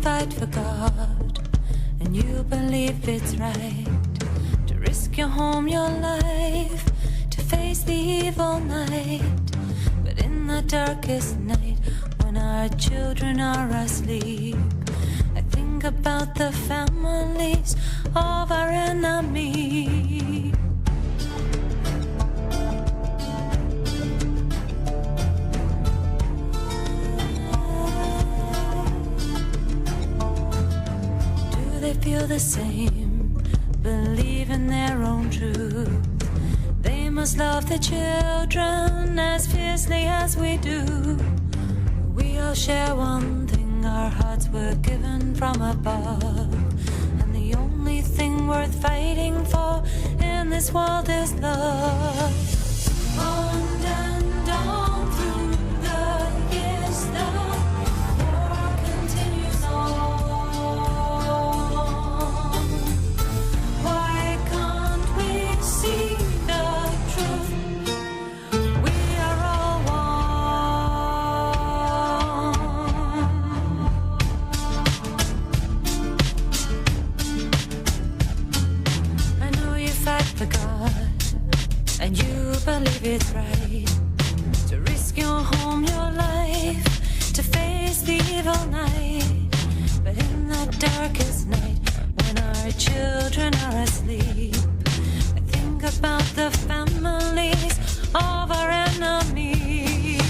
fight for God, and you believe it's right to risk your home, your life, to face the evil night. But in the darkest night, when our children are asleep, I think about the families of our enemies. Do they feel the same, believe in their own truth? They must love the children as fiercely as we do. We all share one thing, our hearts were given from above, and the only thing worth fighting for in this world is love. On and on through the years, the war continues on. Why can't we see the truth? We are all one. I know you fight for God, and you believe it's right to risk your home, your life, to face the evil night. But in the darkest night, when our children are asleep, I think about the families of our enemies.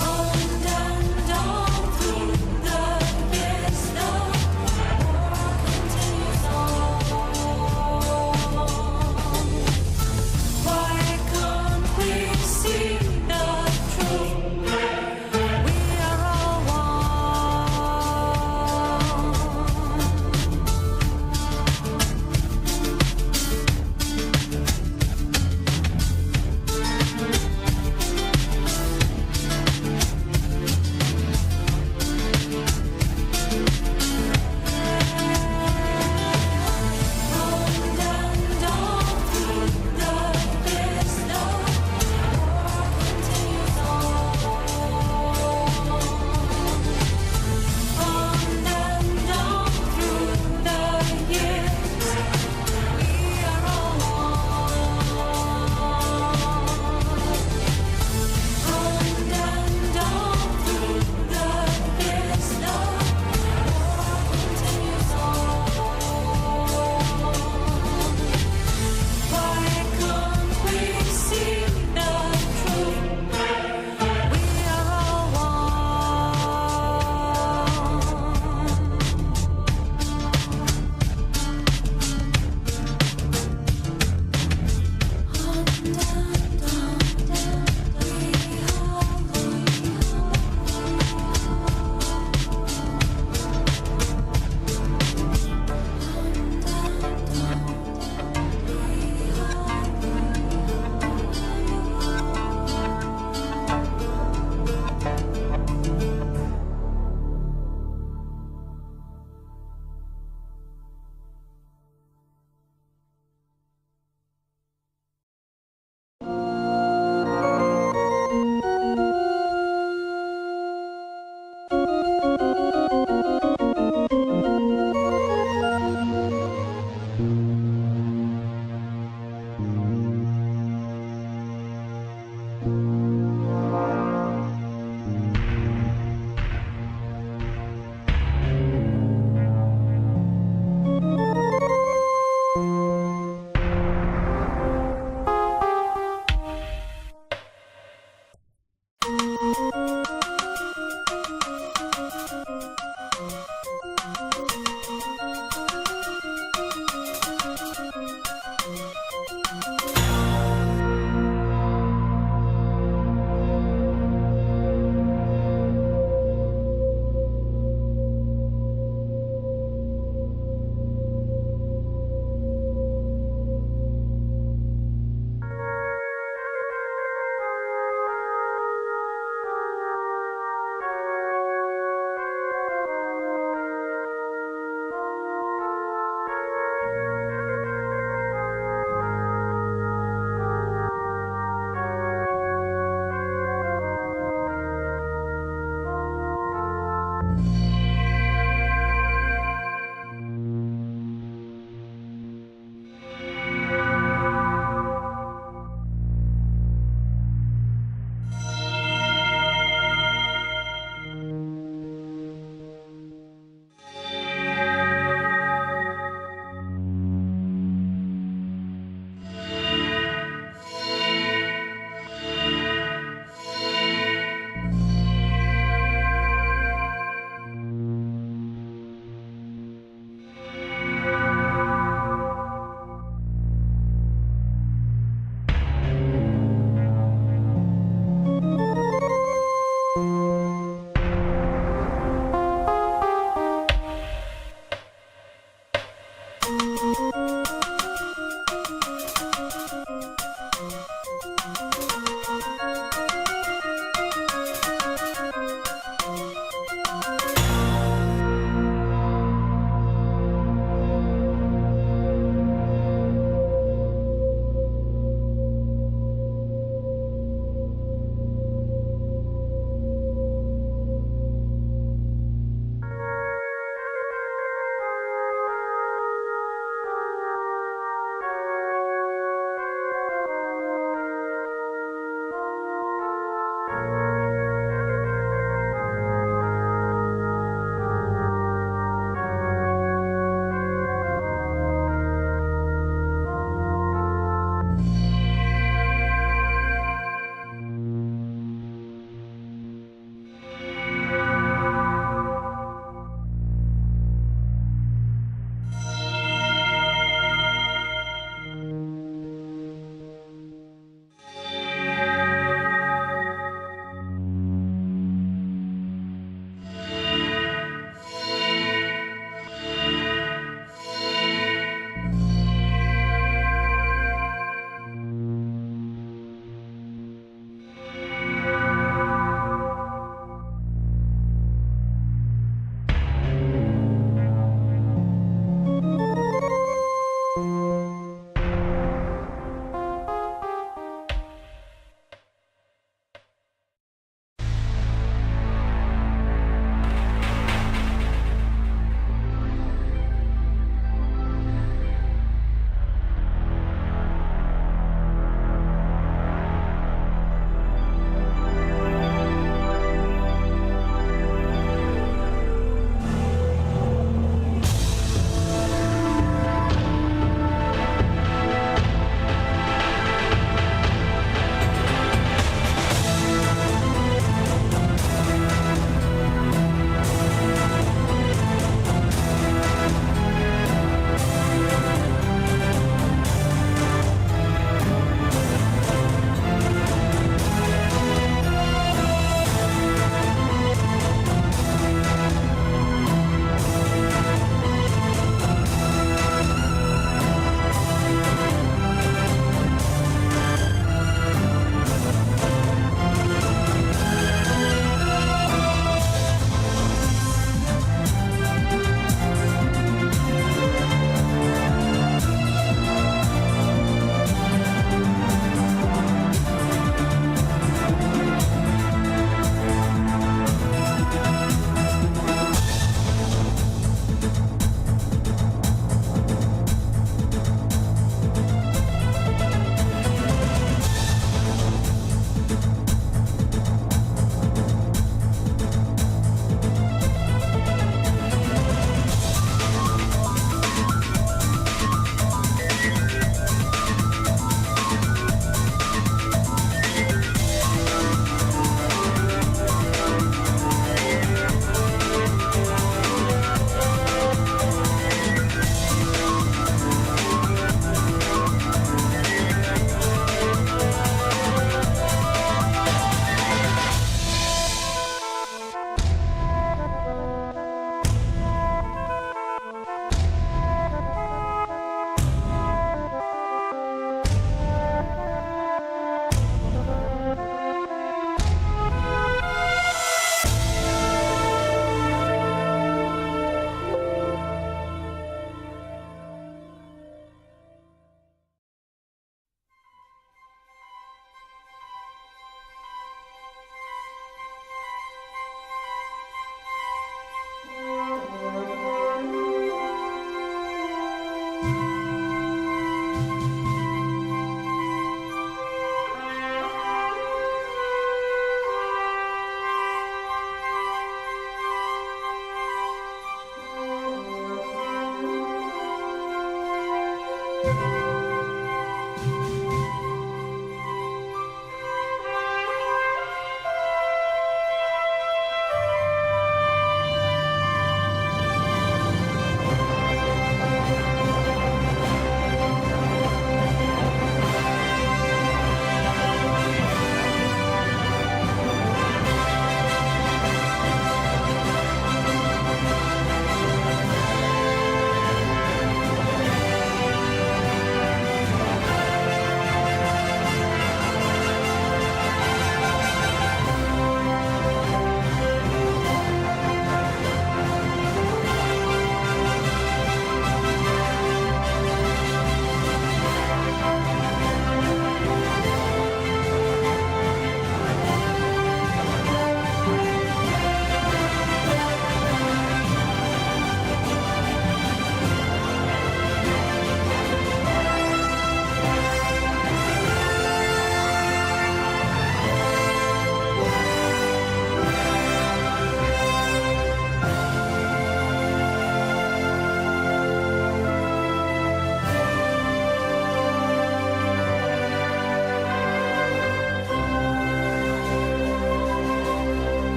On and on through the years, the war continues on. Why can't we see the truth? We are all one.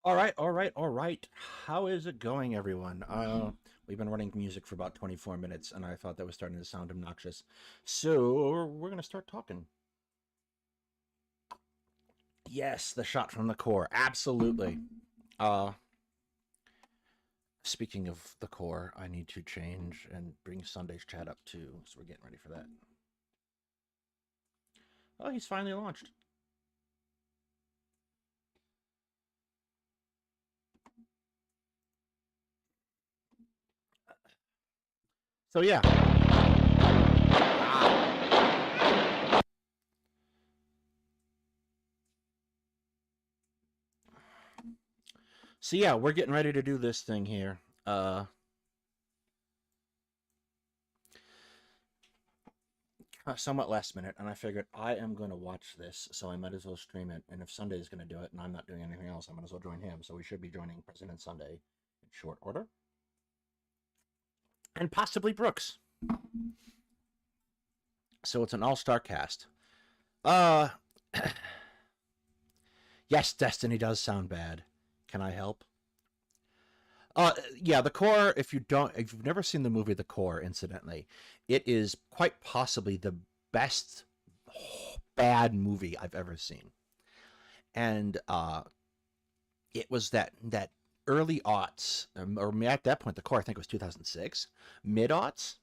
All right. How is it going, everyone? We've been running music for about 24 minutes, and I thought that was starting to sound obnoxious. So we're gonna start talking. Yes, the shot from the core. Absolutely. Uh, Speaking of the core, I need to change and bring Sunday's chat up too, so we're getting ready for that. Oh, he's finally launched. So yeah. So yeah, we're getting ready to do this thing here. Somewhat last minute, and I figured I am going to watch this, so I might as well stream it. And if Sunday is going to do it, and I'm not doing anything else, I might as well join him. So we should be joining President Sunday in short order, and possibly Brooks. So it's an all-star cast. Uh, yes, Destiny does sound bad. Can I help? Yeah, The Core. If you've never seen the movie The Core, incidentally, it is quite possibly the best bad movie I've ever seen. And it was that early aughts, or at that point, The Core, I think it was 2006, mid aughts,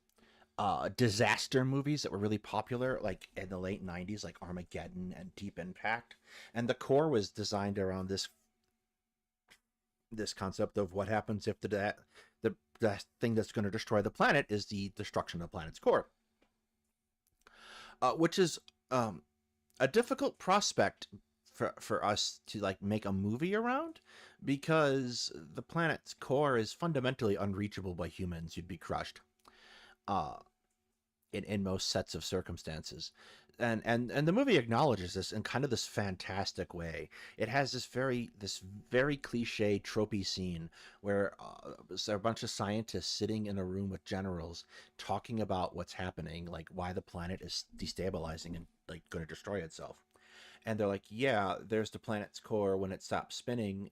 disaster movies that were really popular, like in the late 90s, like Armageddon and Deep Impact. And The Core was designed around this concept of what happens if the thing that's going to destroy the planet is the destruction of the planet's core, which is a difficult prospect for us to like make a movie around, because the planet's core is fundamentally unreachable by humans. You'd be crushed uh in most sets of circumstances. And the movie acknowledges this in kind of this fantastic way. It has this very cliche tropey scene where there are a bunch of scientists sitting in a room with generals talking about what's happening, like why the planet is destabilizing and like going to destroy itself. And they're like, yeah, there's the planet's core. When it stops spinning,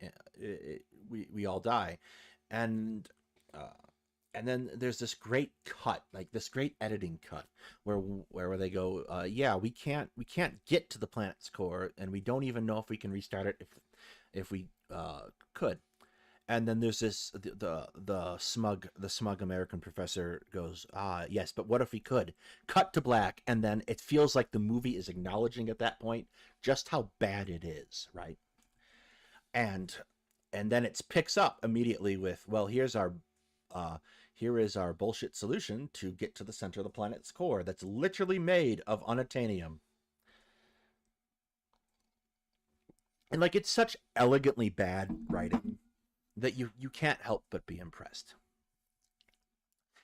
we all die. And uh, and then there's this great cut, like this great editing cut, where they go, yeah, we can't get to the planet's core, and we don't even know if we can restart it if we could. And then there's the smug American professor goes, yes, but what if we could? Cut to black, and then it feels like the movie is acknowledging at that point just how bad it is, right? And and then it picks up immediately with, well, uh, here is our bullshit solution to get to the center of the planet's core that's literally made of unobtainium. And like, it's such elegantly bad writing that you can't help but be impressed.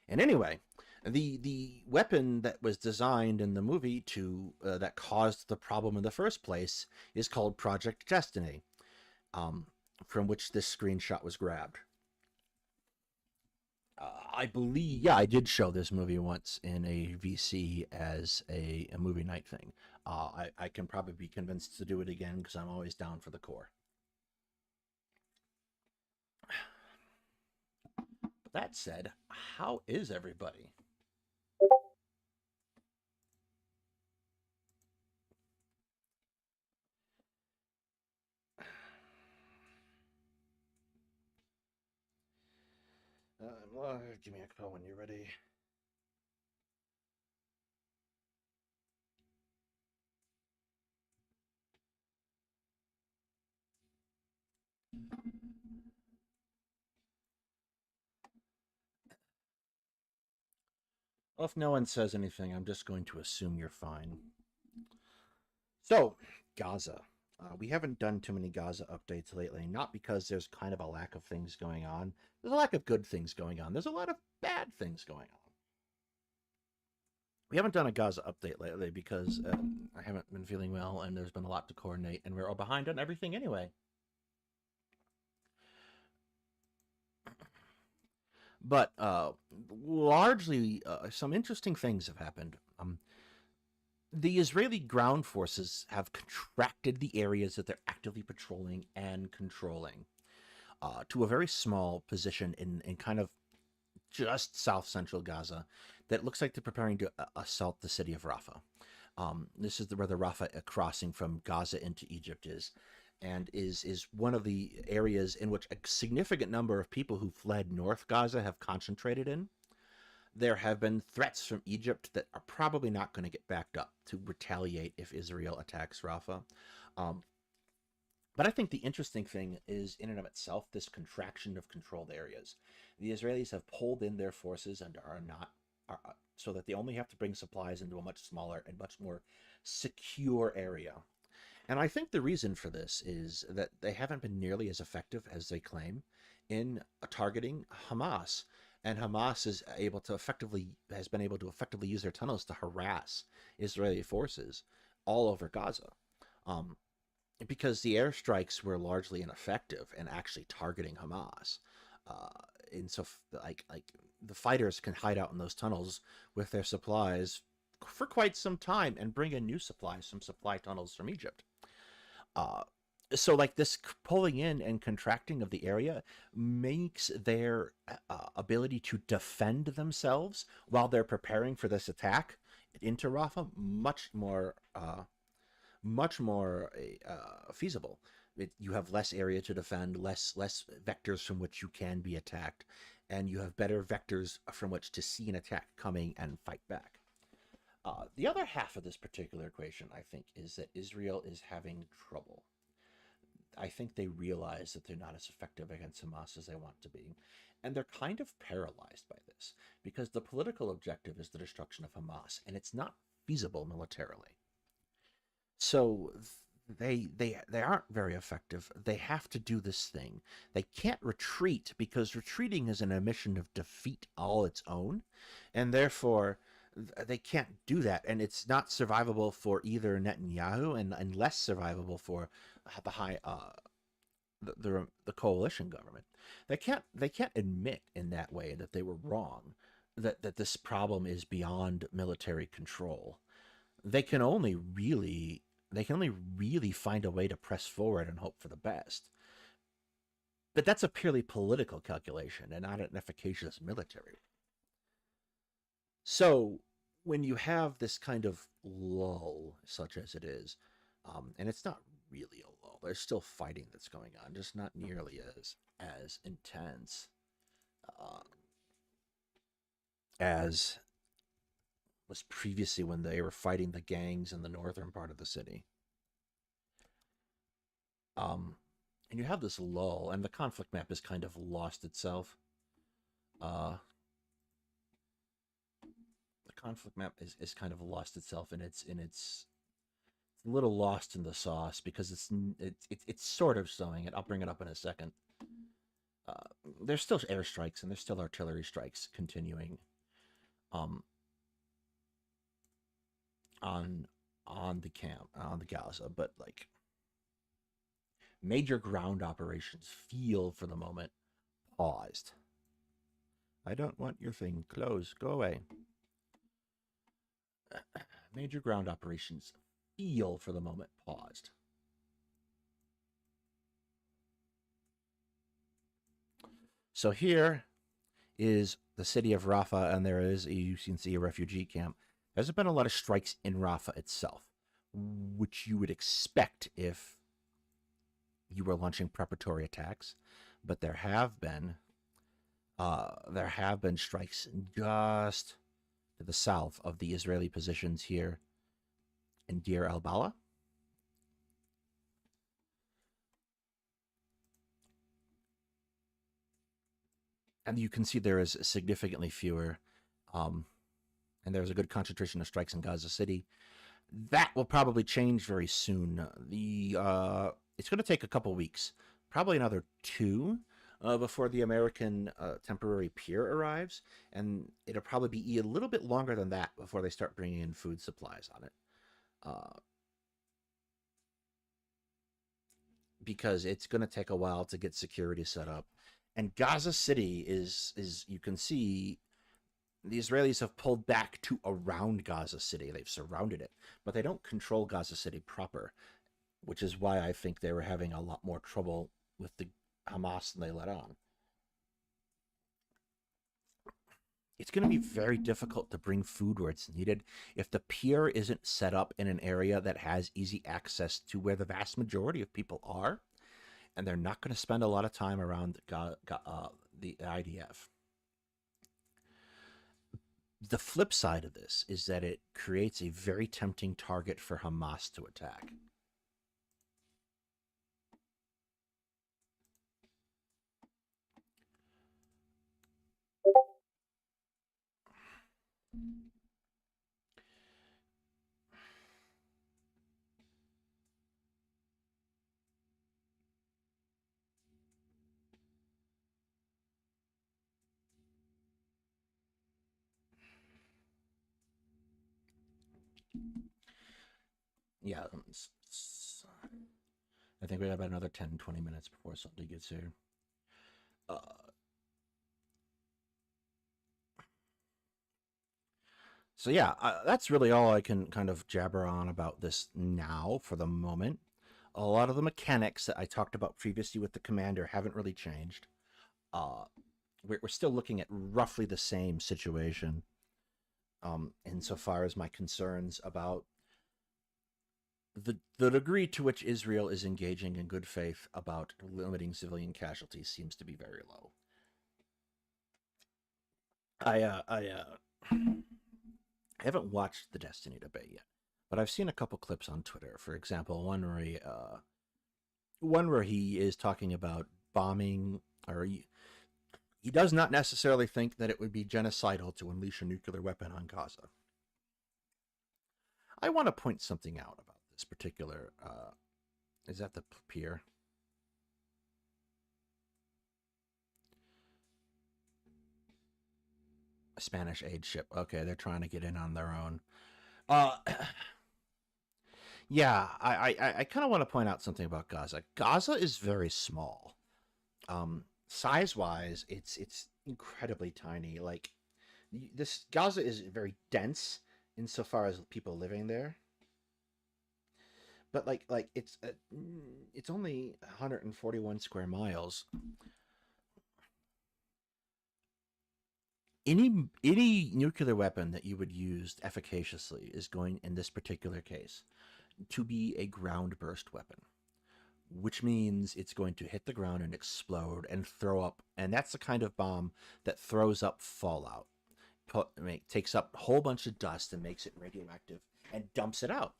And anyway, the weapon that was designed in the movie to that caused the problem in the first place is called Project Destiny, um, from which this screenshot was grabbed. I believe, yeah, I did show this movie once in a VC as a movie night thing. I can probably be convinced to do it again because I'm always down for the core. But that said, how is everybody? Well, give me a call when you're ready. Well, if no one says anything, I'm just going to assume you're fine. So, Gaza. We haven't done too many Gaza updates lately, not because there's kind of a lack of things going on. There's a lack of good things going on. There's a lot of bad things going on. We haven't done a Gaza update lately because I haven't been feeling well, and there's been a lot to coordinate, and we're all behind on everything anyway. But largely, some interesting things have happened. The Israeli ground forces have contracted the areas that they're actively patrolling and controlling. to a very small position in kind of just south central Gaza that looks like they're preparing to assault the city of Rafah. This is where the Rafah crossing from Gaza into Egypt is, and is one of the areas in which a significant number of people who fled North Gaza have concentrated in. There have been threats from Egypt that are probably not going to get backed up to retaliate if Israel attacks Rafah. But I think the interesting thing is, in and of itself, this contraction of controlled areas. The Israelis have pulled in their forces and so that they only have to bring supplies into a much smaller and much more secure area. And I think the reason for this is that they haven't been nearly as effective as they claim in targeting Hamas. And Hamas has been able to effectively use their tunnels to harass Israeli forces all over Gaza. Because the airstrikes were largely ineffective in actually targeting Hamas. And so like the fighters can hide out in those tunnels with their supplies for quite some time and bring in new supplies from supply tunnels from Egypt. So like this pulling in and contracting of the area makes their ability to defend themselves while they're preparing for this attack into Rafah much more feasible. You have less area to defend, less vectors from which you can be attacked, and you have better vectors from which to see an attack coming and fight back. The other half of this particular equation, I think, is that Israel is having trouble. I think they realize that they're not as effective against Hamas as they want to be, and they're kind of paralyzed by this because the political objective is the destruction of Hamas, and it's not feasible militarily. So they aren't very effective. They have to do this thing. They can't retreat because retreating is an admission of defeat all its own, and therefore they can't do that. And it's not survivable for either Netanyahu and less survivable for the coalition government. They can't admit in that way that they were wrong, that this problem is beyond military control. They can only really find a way to press forward and hope for the best. But that's a purely political calculation and not an efficacious military. So when you have this kind of lull, such as it is, and it's not really a lull, there's still fighting that's going on, just not nearly as intense as was previously when they were fighting the gangs in the northern part of the city. And you have this lull, and the conflict map has kind of lost itself. The conflict map is kind of lost itself, and it's a little lost in the sauce because it's sort of showing it. I'll bring it up in a second. There's still airstrikes and there's still artillery strikes continuing. On the Gaza, but like major ground operations feel for the moment paused. I don't want your thing closed. Go away. Major ground operations feel for the moment paused. So here is the city of Rafah, and there is, you can see, a refugee camp. There hasn't been a lot of strikes in Rafah itself, which you would expect if you were launching preparatory attacks, but there have been strikes just to the south of the Israeli positions here in Deir al-Balah. And you can see there is significantly fewer, and there's a good concentration of strikes in Gaza City. That will probably change very soon. It's going to take a couple weeks, probably another 2, before the American temporary pier arrives, and it'll probably be a little bit longer than that before they start bringing in food supplies on it, because it's going to take a while to get security set up. And Gaza City is you can see the Israelis have pulled back to around Gaza City. They've surrounded it, but they don't control Gaza City proper, which is why I think they were having a lot more trouble with the Hamas than they let on. It's going to be very difficult to bring food where it's needed if the pier isn't set up in an area that has easy access to where the vast majority of people are, and they're not going to spend a lot of time around the IDF. The flip side of this is that it creates a very tempting target for Hamas to attack. Yeah, I think we have about another 10, 20 minutes before somebody gets here. So yeah, that's really all I can kind of jabber on about this now for the moment. A lot of the mechanics that I talked about previously with the commander haven't really changed. We're still looking at roughly the same situation insofar as my concerns about the degree to which Israel is engaging in good faith about limiting civilian casualties seems to be very low. I haven't watched the Destiny debate yet, but I've seen a couple clips on Twitter. For example, one where he is talking about bombing, or he does not necessarily think that it would be genocidal to unleash a nuclear weapon on Gaza. I want to point something out about this particular. Is that the pier? A Spanish aid ship. Okay, they're trying to get in on their own. Yeah, I kind of want to point out something about Gaza. Gaza is very small. Size-wise, it's incredibly tiny. Like, this Gaza is very dense insofar as people living there. But like it's only 141 square miles. Any nuclear weapon that you would use efficaciously is going, in this particular case, to be a ground burst weapon, which means it's going to hit the ground and explode and throw up. And that's the kind of bomb that throws up fallout, takes up a whole bunch of dust and makes it radioactive and dumps it out.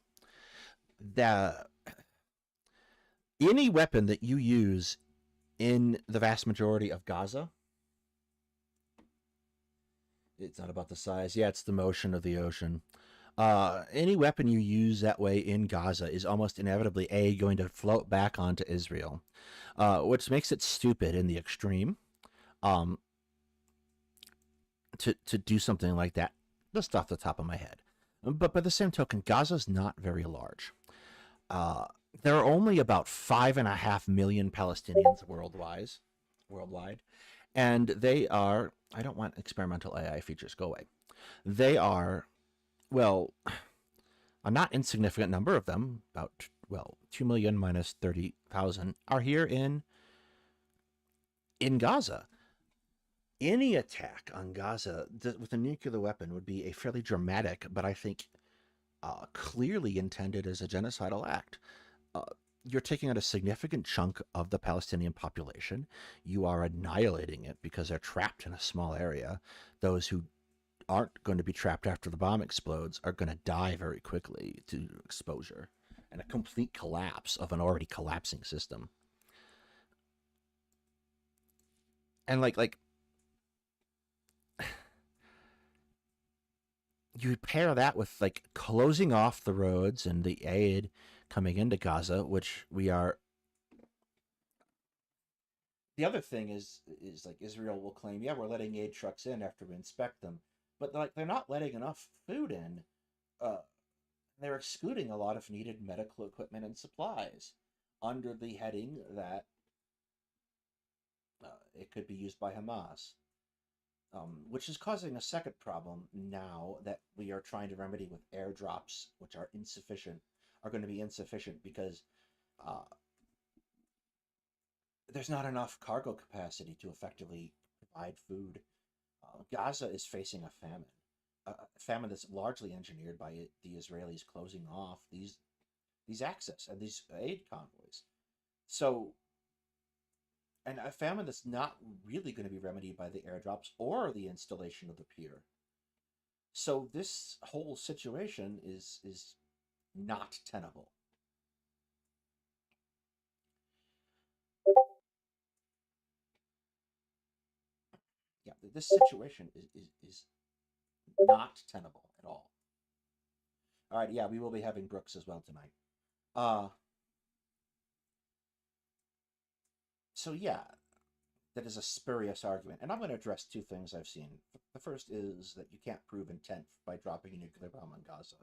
Any weapon that you use in the vast majority of Gaza, it's not about the size. Yeah, it's the motion of the ocean. Any weapon you use that way in Gaza is almost inevitably going to float back onto Israel, which makes it stupid in the extreme. To do something like that, just off the top of my head. But by the same token, Gaza's not very large. There are only about 5.5 million Palestinians worldwide, and they are. I don't want experimental AI features. Go away. They are, well, a not insignificant number of them, about 2 million minus 30,000, are here in Gaza. Any attack on Gaza with a nuclear weapon would be a fairly dramatic, but I think clearly intended as a genocidal act. You're taking out a significant chunk of the Palestinian population. You are annihilating it because they're trapped in a small area. Those who aren't going to be trapped after the bomb explodes are going to die very quickly to exposure and a complete collapse of an already collapsing system. And like you pair that with like closing off the roads and the aid coming into Gaza, which we are. The other thing is like Israel will claim, yeah, we're letting aid trucks in after we inspect them, but like they're not letting enough food in. They're excluding a lot of needed medical equipment and supplies under the heading that it could be used by Hamas. Which is causing a second problem now that we are trying to remedy with airdrops, which are insufficient, are going to be insufficient because there's not enough cargo capacity to effectively provide food. Gaza is facing a famine that's largely engineered by the Israelis closing off these access and these aid convoys. So, and a famine that's not really going to be remedied by the airdrops or the installation of the pier. So this whole situation is not tenable. Yeah, this situation is not tenable at all. All right, yeah, we will be having Brooks as well tonight. Uh, so yeah, that is a spurious argument, and I'm going to address two things I've seen. The first is that you can't prove intent by dropping a nuclear bomb on Gaza,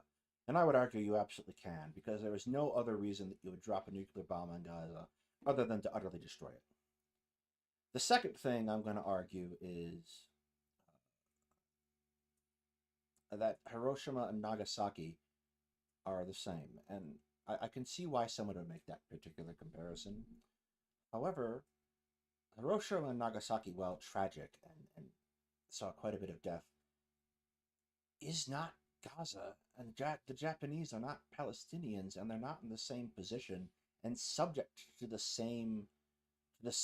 and I would argue you absolutely can, because there is no other reason that you would drop a nuclear bomb on Gaza other than to utterly destroy it. The second thing I'm going to argue is that Hiroshima and Nagasaki are the same, and I can see why someone would make that particular comparison. However, Hiroshima and Nagasaki, while tragic and saw quite a bit of death, is not Gaza, and the Japanese are not Palestinians, and they're not in the same position and subject to the same threat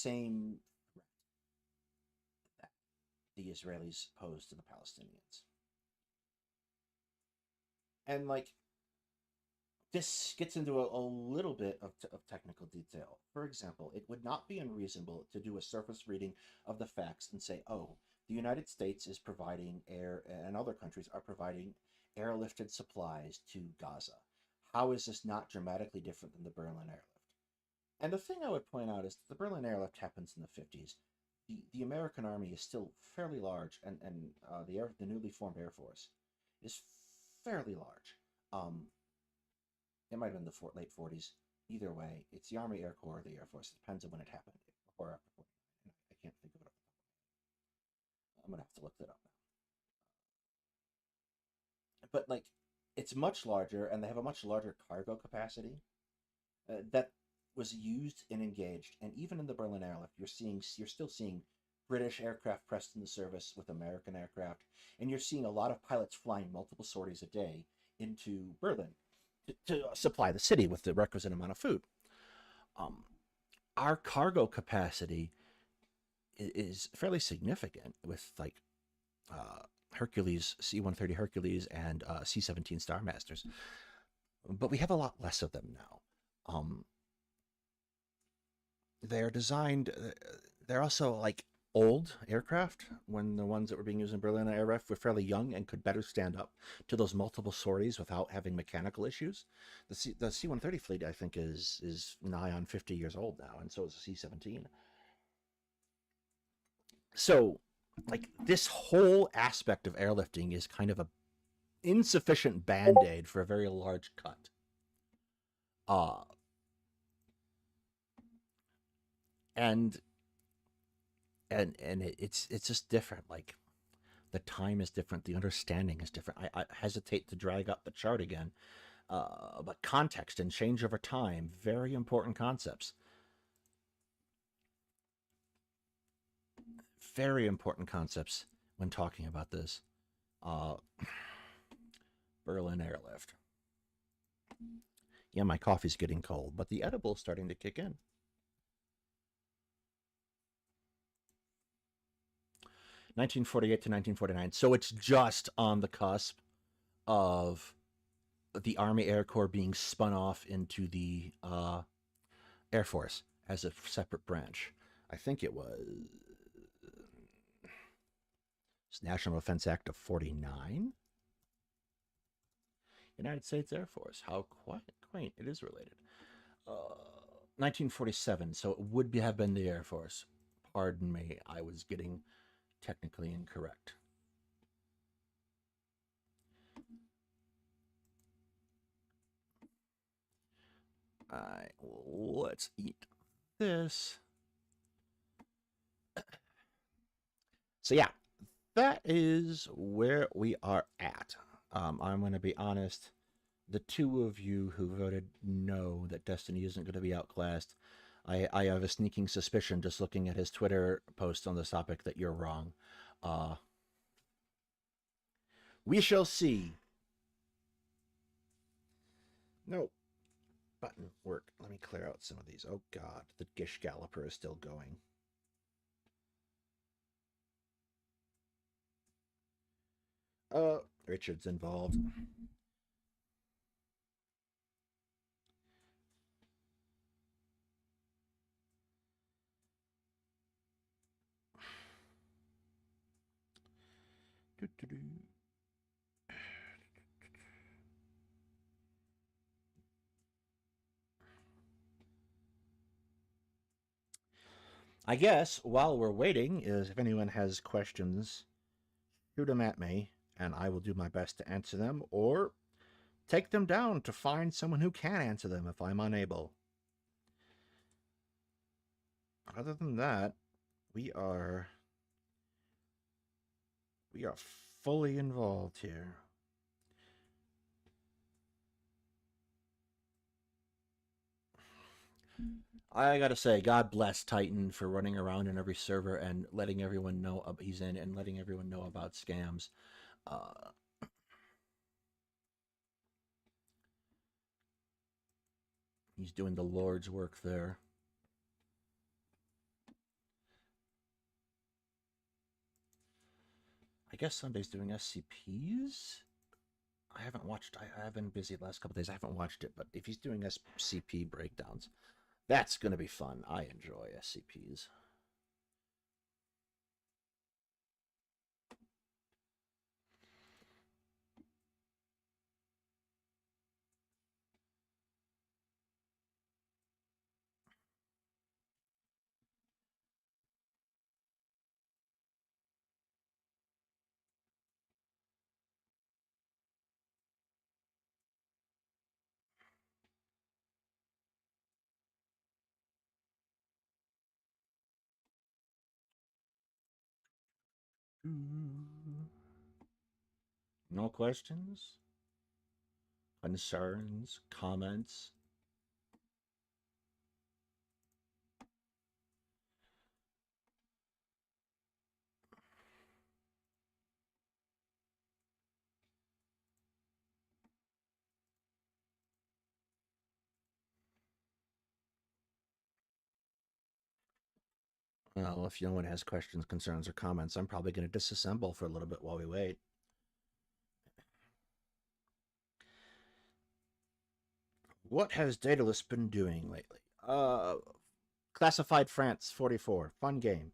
that the Israelis pose to the Palestinians. And like, this gets into a little bit of technical detail. For example, it would not be unreasonable to do a surface reading of the facts and say, oh, the United States is providing air, and other countries are providing airlifted supplies to Gaza. How is this not dramatically different than the Berlin airlift? And the thing I would point out is that the Berlin airlift happens in the 50s. The American Army is still fairly large, and the newly formed Air Force is fairly large. It might have been the late 40s. Either way, it's the Army Air Corps or the Air Force. It depends on when it happened. Before or after 49. I can't think of it. I'm going to have to look that up now. But, like, it's much larger, and they have a much larger cargo capacity that was used and engaged. And even in the Berlin airlift, you're still seeing British aircraft pressed into service with American aircraft. And you're seeing a lot of pilots flying multiple sorties a day into Berlin to supply the city with the requisite amount of food. Our cargo capacity is fairly significant with like Hercules, C-130 Hercules, and C-17 Star Masters, but we have a lot less of them now. They're designed. They're also like old aircraft, when the ones that were being used in Berlin aircraft were fairly young and could better stand up to those multiple sorties without having mechanical issues. The C-130 fleet, I think, is nigh on 50 years old now, and so is the C-17. So, like, this whole aspect of airlifting is kind of a insufficient band-aid for a very large cut. And it's just different. Like, the time is different, the understanding is different. I hesitate to drag up the chart again, but context and change over time, very important concepts. Very important concepts when talking about this. Berlin airlift. Yeah, my coffee's getting cold, but the edible's starting to kick in. 1948 to 1949. So it's just on the cusp of the Army Air Corps being spun off into the Air Force as a separate branch. I think it was National Defense Act of 49. United States Air Force. How quaint. It is related. 1947. So it would have been the Air Force. Pardon me. I was getting technically incorrect. All right, let's eat this. So yeah, that is where we are at. I'm going to be honest. The two of you who voted no that Destiny isn't going to be outclassed, I have a sneaking suspicion just looking at his Twitter post on this topic that you're wrong. Uh, we shall see. No, button work. Let me clear out some of these. Oh God, the Gish Galloper is still going. Richard's involved. Doo-doo-doo. I guess while we're waiting, is if anyone has questions, shoot them at me, and I will do my best to answer them, or take them down to find someone who can answer them if I'm unable. Other than that, we are fully involved here. I gotta say, God bless Titan for running around in every server and letting everyone know he's in and letting everyone know about scams. Uh, he's doing the Lord's work there. I guess Sunday's doing SCPs. I haven't watched. I've been busy the last couple days. I haven't watched it, but if he's doing SCP breakdowns, that's gonna be fun. I enjoy SCPs. No questions, concerns, comments. Well, if no one has questions, concerns, or comments, I'm probably going to disassemble for a little bit while we wait. What has Daedalus been doing lately? Classified France 44, fun game.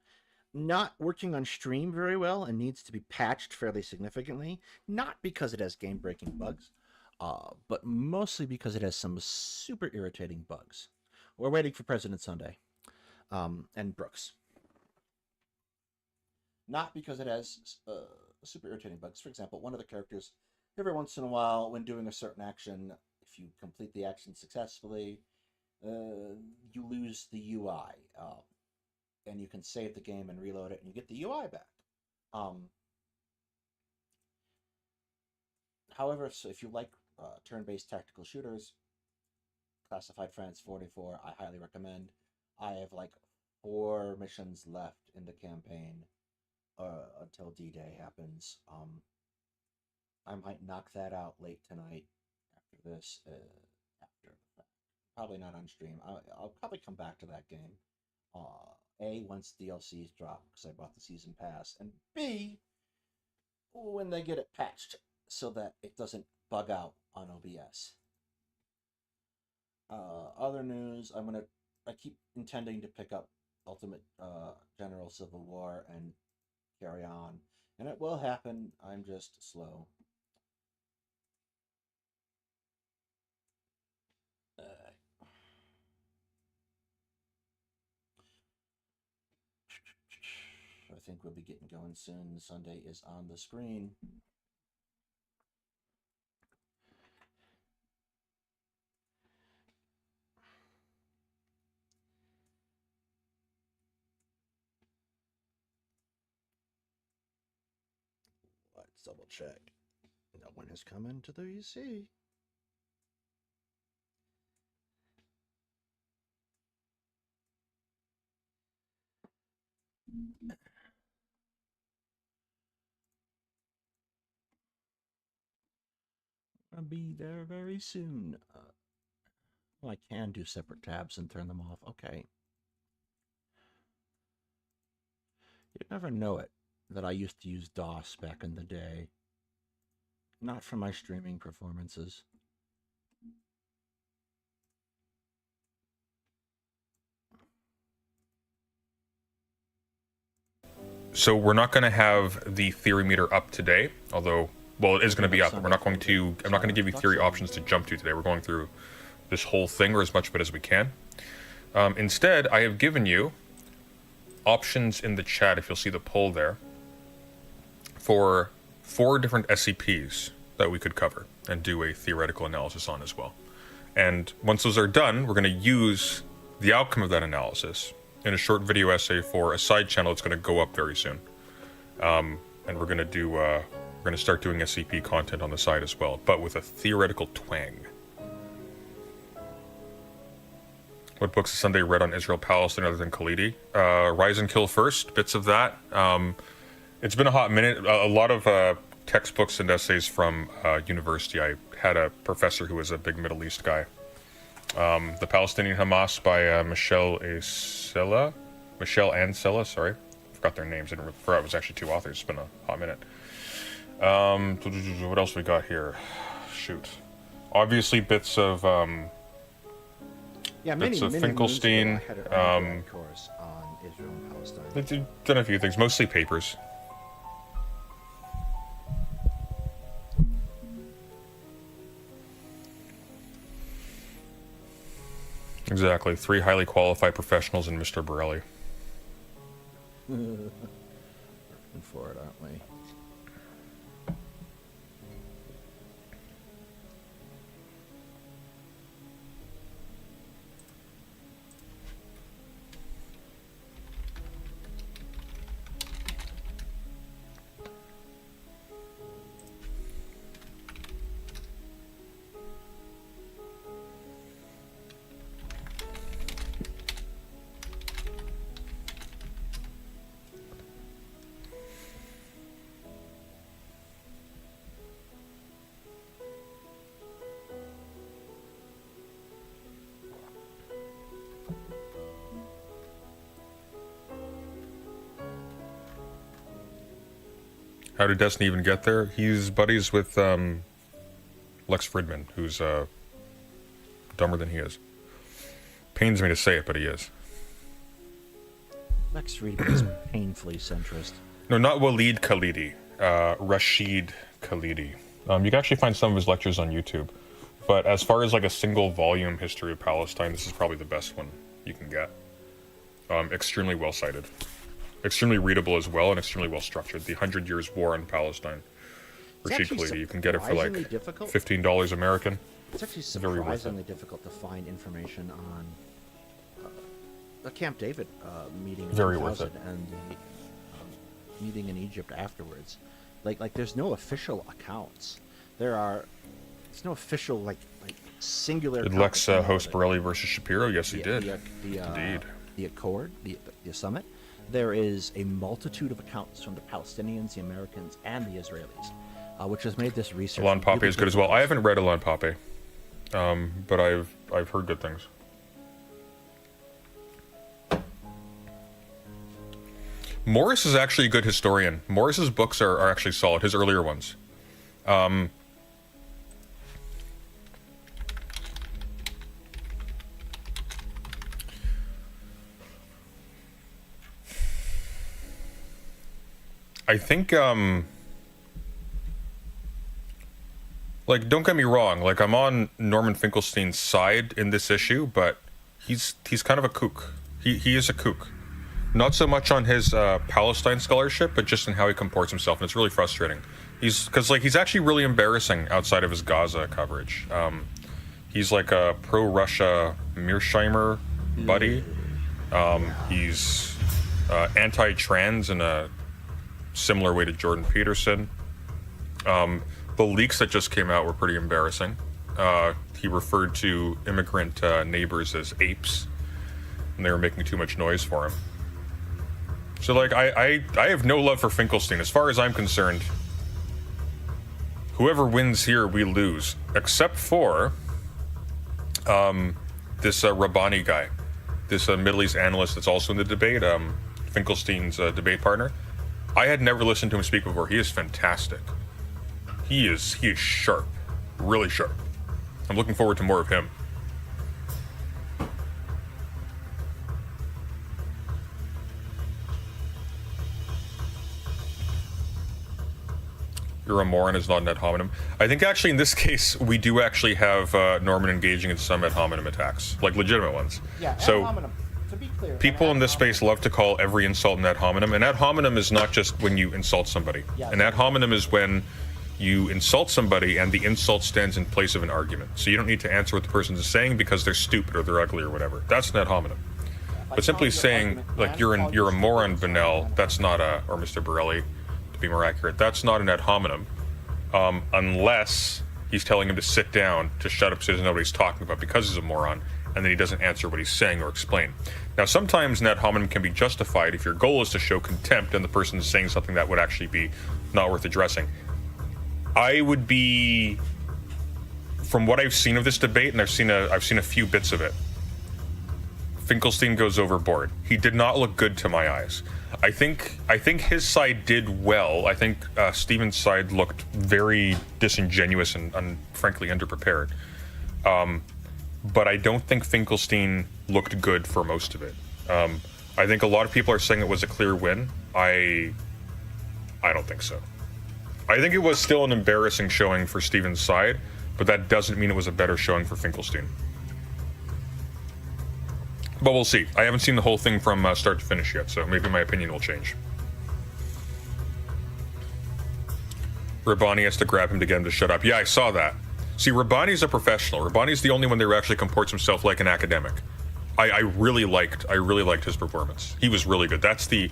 Not working on stream very well and needs to be patched fairly significantly. Not because it has game-breaking bugs, but mostly because it has some super irritating bugs. We're waiting for President Sunday and Brooks. Not because it has super irritating bugs. For example, one of the characters, every once in a while, when doing a certain action, if you complete the action successfully, you lose the UI, and you can save the game and reload it, and you get the UI back. However, so if you like turn-based tactical shooters, Classified France 44, I highly recommend. I have like 4 missions left in the campaign until D-Day happens. I might knock that out late tonight after this. After probably not on stream. I'll probably come back to that game. A, once DLCs drop because I bought the season pass, and B, when they get it patched so that it doesn't bug out on OBS. Other news, I keep intending to pick up Ultimate General Civil War and carry on, and it will happen. I'm just slow. I think we'll be getting going soon. Sunday is on the screen. Let's double check. No one has come into the EC. I'll be there very soon. Well, I can do separate tabs and turn them off. Okay. You'd never know it that I used to use DOS back in the day. Not for my streaming performances. So we're not going to have the theory meter up today, although, well, it is going to be up. We're not going to, I'm not going to give you theory options to jump to today. We're going through this whole thing, or as much of it as we can. Instead, I have given you options in the chat, if you'll see the poll there, for 4 different SCPs that we could cover and do a theoretical analysis on as well. And once those are done, we're going to use the outcome of that analysis in a short video essay for a side channel that's going to go up very soon. And we're going to do, we're going to start doing SCP content on the side as well, but with a theoretical twang. What books has Sunday read on Israel-Palestine other than Khalidi? Rise and Kill First, bits of that. It's been a hot minute. A lot of textbooks and essays from university. I had a professor who was a big Middle East guy. The Palestinian Hamas by Michelle Ancela, sorry. I forgot their names. I forgot it was actually 2 authors. It's been a hot minute. What else we got here? Shoot. Obviously bits of many Finkelstein. Moons ago, I had a course on Israel and Palestine. They've done a few things, mostly papers. Exactly. 3 highly qualified professionals and Mr. Borelli. Working for it, aren't we? How did Destiny even get there? He's buddies with Lex Fridman, who's dumber than he is. Pains me to say it, but he is. Lex Friedman is painfully centrist. No, not Walid Khalidi. Rashid Khalidi. You can actually find some of his lectures on YouTube. But as far as like a single volume history of Palestine, this is probably the best one you can get. Extremely well cited. Extremely readable as well, and extremely well structured. The 100 Years' War in Palestine. Rashid Khalidi. You can get it for like $15 American. It's actually surprisingly difficult to find information on the Camp David meeting in 2000 and the meeting in Egypt afterwards. Like there's no official accounts. There's no official like singular. Did Lex host Borelli versus Shapiro? Yes, he did. Indeed. The Accord, the summit. There is a multitude of accounts from the Palestinians, the Americans, and the Israelis, which has made this research. Ilan Pape is good as well. I haven't read Ilan Pape, but I've heard good things. Morris is actually a good historian. Morris's books are actually solid. His earlier ones. I think, like, don't get me wrong, like, I'm on Norman Finkelstein's side in this issue, but he's kind of a kook. He is a kook. Not so much on his Palestine scholarship, but just in how he comports himself, and it's really frustrating. He's actually really embarrassing outside of his Gaza coverage. He's like a pro-Russia Mearsheimer buddy. He's anti-trans in a similar way to Jordan Peterson. The leaks that just came out were pretty embarrassing. He referred to immigrant neighbors as apes, and they were making too much noise for him. So, like, I have no love for Finkelstein. As far as I'm concerned, whoever wins here, we lose. Except for this Rabbani guy. This Middle East analyst that's also in the debate, Finkelstein's debate partner. I had never listened to him speak before. He is fantastic. He is sharp. Really sharp. I'm looking forward to more of him. You're a moron is not an ad hominem. I think actually in this case we do actually have Norman engaging in some ad hominem attacks, like legitimate ones. Yeah, ad so hominem. To be clear, people an in ad this space love to call every insult an ad hominem. An ad hominem is not just when you insult somebody. Yeah. An ad hominem is when you insult somebody and the insult stands in place of an argument. So you don't need to answer what the person is saying because they're stupid or they're ugly or whatever. That's an ad hominem. But simply saying like you're a moron, Vanel, that's not a, or Mr. Borelli, to be more accurate, that's not an ad hominem, unless he's telling him to sit down, to shut up so he doesn't know what he's talking about because he's a moron, and then he doesn't answer what he's saying or explain. Now, sometimes an ad hominem can be justified if your goal is to show contempt and the person is saying something that would actually be not worth addressing. I would be, from what I've seen of this debate, and I've seen a few bits of it, Finkelstein goes overboard. He did not look good to my eyes. I think his side did well. I think Stephen's side looked very disingenuous and frankly underprepared. But I don't think Finkelstein looked good for most of it. I think a lot of people are saying it was a clear win. I don't think so. I think it was still an embarrassing showing for Stephen's side, but that doesn't mean it was a better showing for Finkelstein. But we'll see. I haven't seen the whole thing from start to finish yet, so maybe my opinion will change. Rabbani has to grab him to get him to shut up. Yeah, I saw that. See, Rabbani's a professional. Rabbani's the only one that actually comports himself like an academic. I really liked his performance. He was really good. That's the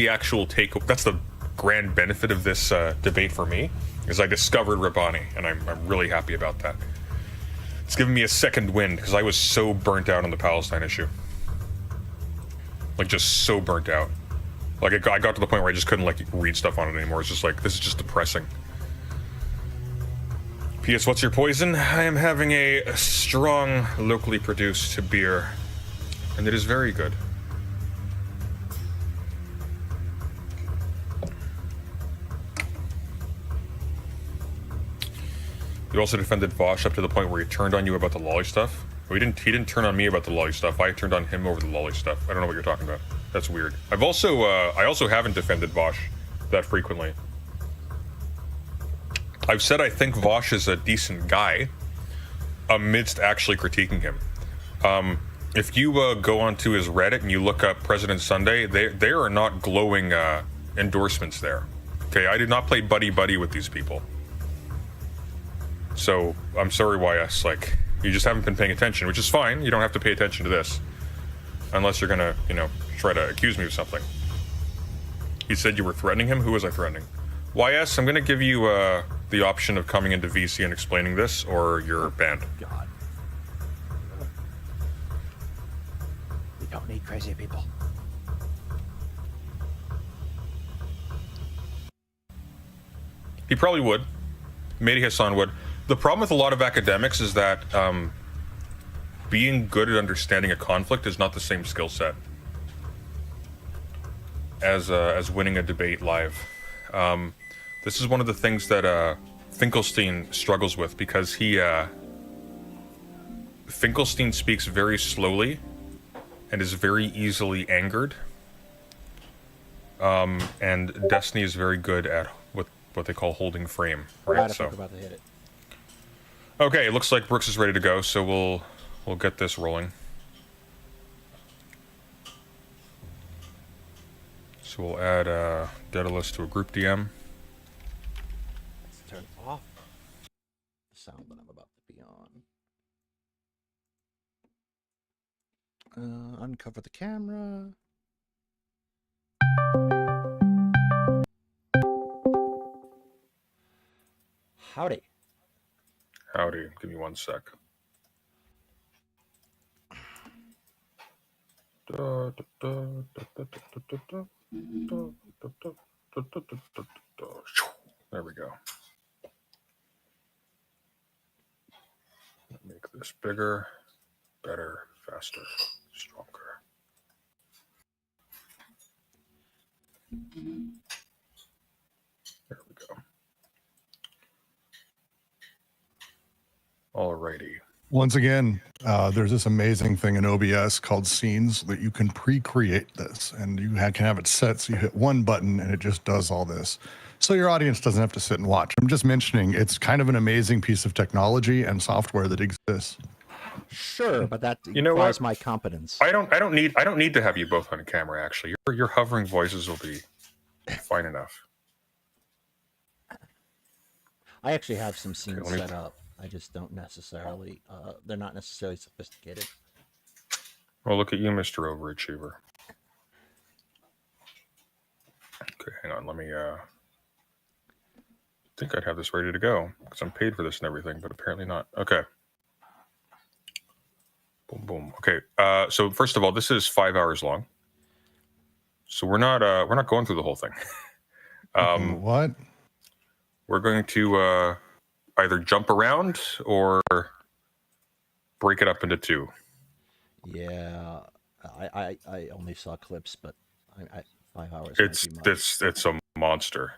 actual take. That's the grand benefit of this debate for me, is I discovered Rabbani, and I'm really happy about that. It's given me a second wind because I was so burnt out on the Palestine issue. Like, just so burnt out. Like, I got to the point where I just couldn't, like, read stuff on it anymore. It's just like, this is just depressing. P.S. What's your poison? I am having a strong, locally produced beer, and it is very good. You also defended Vosh up to the point where he turned on you about the lolly stuff. Well, he didn't turn on me about the lolly stuff. I turned on him over the lolly stuff. I don't know what you're talking about. That's weird. I also haven't defended Vosh that frequently. I've said I think Vosh is a decent guy amidst actually critiquing him. If you go onto his Reddit and you look up President Sunday, there are not glowing endorsements there. Okay, I did not play buddy-buddy with these people. So, I'm sorry, YS, like, you just haven't been paying attention, which is fine. You don't have to pay attention to this. Unless you're gonna, try to accuse me of something. You said you were threatening him? Who was I threatening? YS, I'm gonna give you the option of coming into VC and explaining this, or you're banned. God. We don't need crazy people. He probably would. Mehdi Hassan would. The problem with a lot of academics is that being good at understanding a conflict is not the same skill set as winning a debate live. This is one of the things that Finkelstein struggles with, because Finkelstein speaks very slowly and is very easily angered. And Destiny is very good at what they call holding frame, right? So, about to hit it. okay, it looks like Brooks is ready to go, so we'll get this rolling. So we'll add Daedalus to a group DM. Let's turn off the sound that I'm about to be on. Uncover the camera. Howdy. Howdy, give me 1 sec. Da, da, da, da, da, da, da, da. There we go. Make this bigger, better, faster, stronger. There we go. Alrighty. Once again, there's this amazing thing in OBS called scenes that you can pre-create this, and you can have it set so you hit one button and it just does all this. So your audience doesn't have to sit and watch. I'm just mentioning it's kind of an amazing piece of technology and software that exists. Sure, but that You know implies what? my competence. I don't need to have you both on camera. Actually, your hovering voices will be fine enough. I actually have some scenes let me- set up. I just don't necessarily, they're not necessarily sophisticated. Well, look at you, Mr. Overachiever. Okay, hang on. Let me. I think I'd have this ready to go because I'm paid for this and everything, but apparently not. Okay. Boom, boom. Okay. So first of all, this is 5 hours long. So we're not going through the whole thing. What? We're going to either jump around or break it up into two. Yeah, I only saw clips, but 5 hours. It's might be much. it's a monster.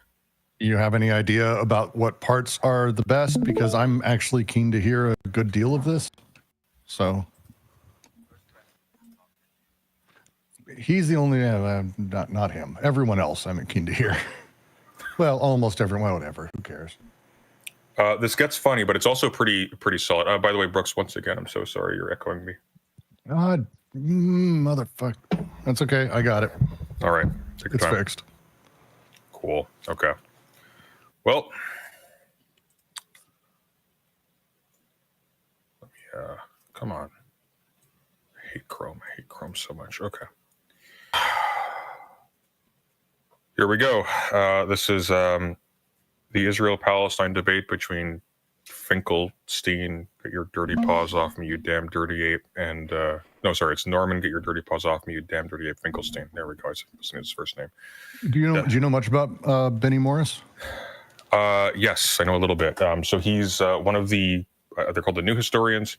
Do you have any idea about what parts are the best? Because I'm actually keen to hear a good deal of this. So he's the only, not him. Everyone else I'm keen to hear. Well, almost everyone, whatever. Who cares? This gets funny, but it's also pretty solid. By the way, Brooks, once again, I'm so sorry you're echoing me. God, motherfucker. That's okay. I got it. All right, take your It's time. fixed. Cool. Okay. Well, let me, come on. I hate Chrome so much. Okay. Here we go. This is the Israel-Palestine debate between Finkelstein, get your dirty paws off me, you damn dirty ape, and no, sorry, it's Norman, get your dirty paws off me, you damn dirty ape. Finkelstein. There we go. I was listening to his first name. Do you know much about Benny Morris? Yes, I know a little bit. So he's one of the they're called the new historians.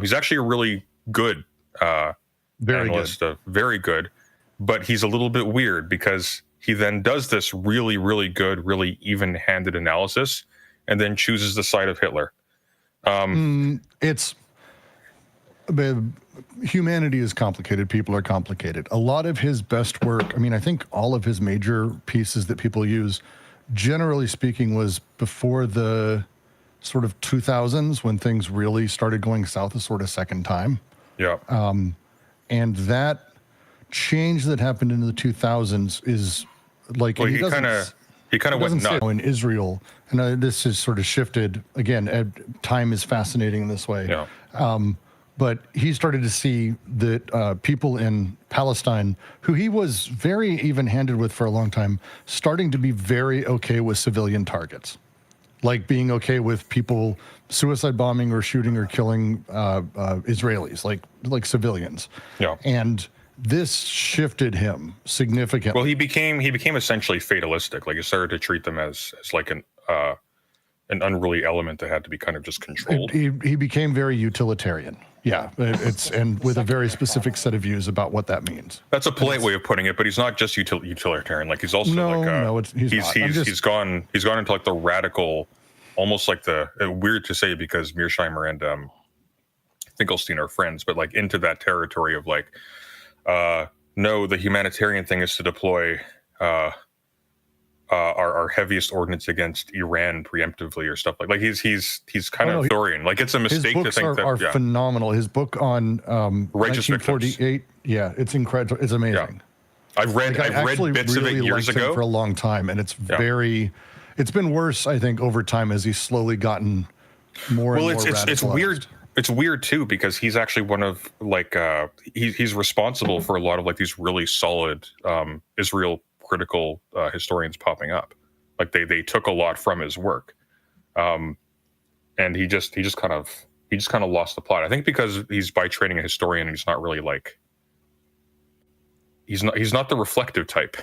He's actually a really good Very analyst, good. very good, but he's a little bit weird because he then does this really, really good, really even-handed analysis, and then chooses the side of Hitler. It's humanity is complicated. People are complicated. A lot of his best work, I mean, I think all of his major pieces that people use, generally speaking, was before the sort of 2000s when things really started going south a sort of second time. Yeah. And that change that happened in the 2000s is like, Well, and he kind of went doesn't say nuts. in Israel, and this has sort of shifted again. Time is fascinating in this way. Yeah. But he started to see that people in Palestine, who he was very even-handed with for a long time, starting to be very okay with civilian targets, like being okay with people suicide bombing or shooting or killing Israelis, like civilians. Yeah. And this shifted him significantly. Well, he became essentially fatalistic. Like he started to treat them as like an unruly element that had to be kind of just controlled. He became very utilitarian. Yeah, it's and with a very specific set of views about what that means. That's a polite way of putting it, but he's not just utilitarian. Like he's also he's gone into like the radical, almost like the weird to say because Mearsheimer and Finkelstein are friends, but like into that territory of like, no, the humanitarian thing is to deploy our heaviest ordnance against Iran preemptively or stuff like he's kind of Thorian. Like it's a mistake to think that are phenomenal. His book on Righteous 1948, yeah, it's incredible. It's amazing. Yeah. I've read bits of it years liked ago him for a long time, and it's it's been worse, I think, over time as he's slowly gotten more and more radicalized. It's weird. It's weird too because he's actually one of like he's responsible for a lot of like these really solid Israel critical historians popping up. Like they took a lot from his work, and he just kind of lost the plot. I think because he's by training a historian, and he's not really like he's not the reflective type.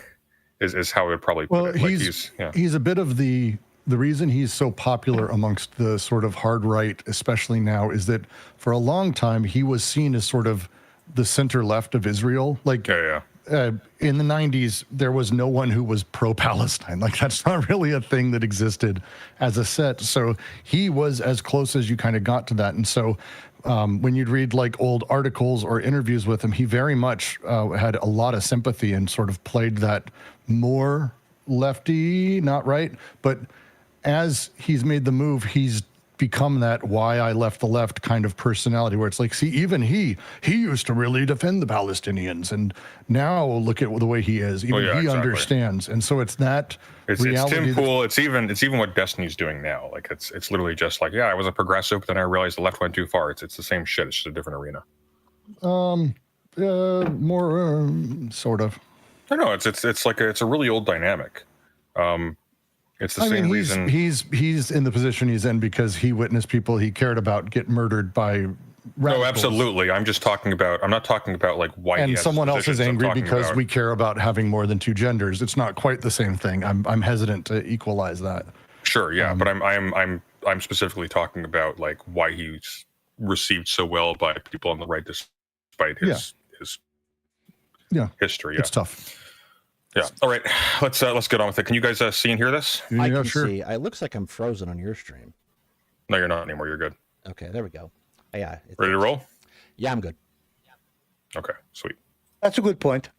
is how I would probably put Well, it. Like he's a bit of the reason he's so popular amongst the sort of hard right, especially now, is that for a long time he was seen as sort of the center left of Israel. Like in the 90s, there was no one who was pro-Palestine. Like that's not really a thing that existed as a set. So he was as close as you kind of got to that. And so when you'd read like old articles or interviews with him, he very much had a lot of sympathy and sort of played that more lefty, not right. But as he's made the move, he's become that why I left the left kind of personality where it's like, see, even he used to really defend the Palestinians. And now look at the way he is. Even he understands. And so it's that reality. It's Tim Pool. It's even what Destiny's doing now. Like it's literally just like, yeah, I was a progressive, but then I realized the left went too far. It's the same shit. It's just a different arena. More sort of. I know it's like it's a really old dynamic. It's the same reason he's in the position he's in because he witnessed people he cared about get murdered by radicals. No, absolutely. I'm not talking about like why. And someone else is angry because we care about having more than two genders. It's not quite the same thing. I'm hesitant to equalize that. Sure, yeah, but I'm specifically talking about like why he's received so well by people on the right despite his history. Yeah. It's tough. Yeah. All right. Let's get on with it. Can you guys see and hear this? I can see. It looks like I'm frozen on your stream. No, you're not anymore. You're good. Okay, there we go. Yeah. Ready to roll? Yeah, I'm good. Okay, sweet. That's a good point.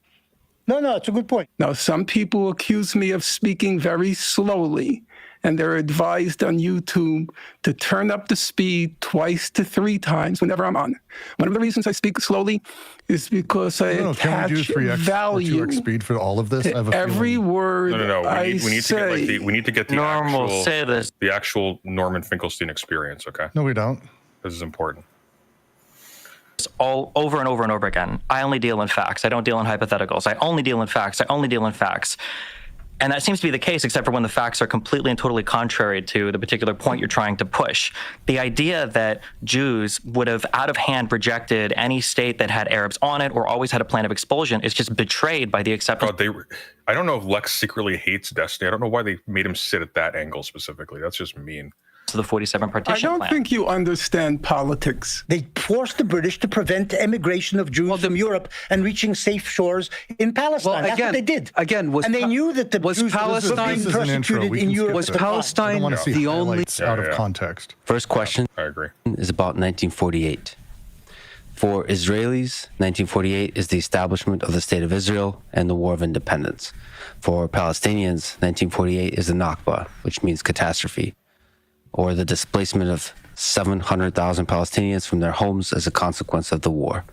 No, it's a good point. Now, some people accuse me of speaking very slowly, and they're advised on YouTube to turn up the speed 2 to 3 times whenever I'm on. One of the reasons I speak slowly is because I attach can we do 3x value or 2x speed for all of this? to every word No. We need to get the actual Norman Finkelstein experience. Okay. No, we don't. This is important. All over and over and over again. I only deal in facts. I don't deal in hypotheticals. I only deal in facts. I only deal in facts. And that seems to be the case, except for when the facts are completely and totally contrary to the particular point you're trying to push. The idea that Jews would have out of hand rejected any state that had Arabs on it or always had a plan of expulsion is just betrayed by the acceptance. I don't know if Lex secretly hates Destiny. I don't know why they made him sit at that angle specifically. That's just mean. To the 47 partition plan. I don't think you understand politics. They forced the British to prevent emigration of Jews from Europe and reaching safe shores in Palestine. That's what they did. And they knew that the Jews were being persecuted in Europe. Was Palestine the only out of context? First question I agree. is about 1948. For Israelis, 1948 is the establishment of the State of Israel and the War of Independence. For Palestinians, 1948 is the Nakba, which means catastrophe, or the displacement of 700,000 Palestinians from their homes as a consequence of the war.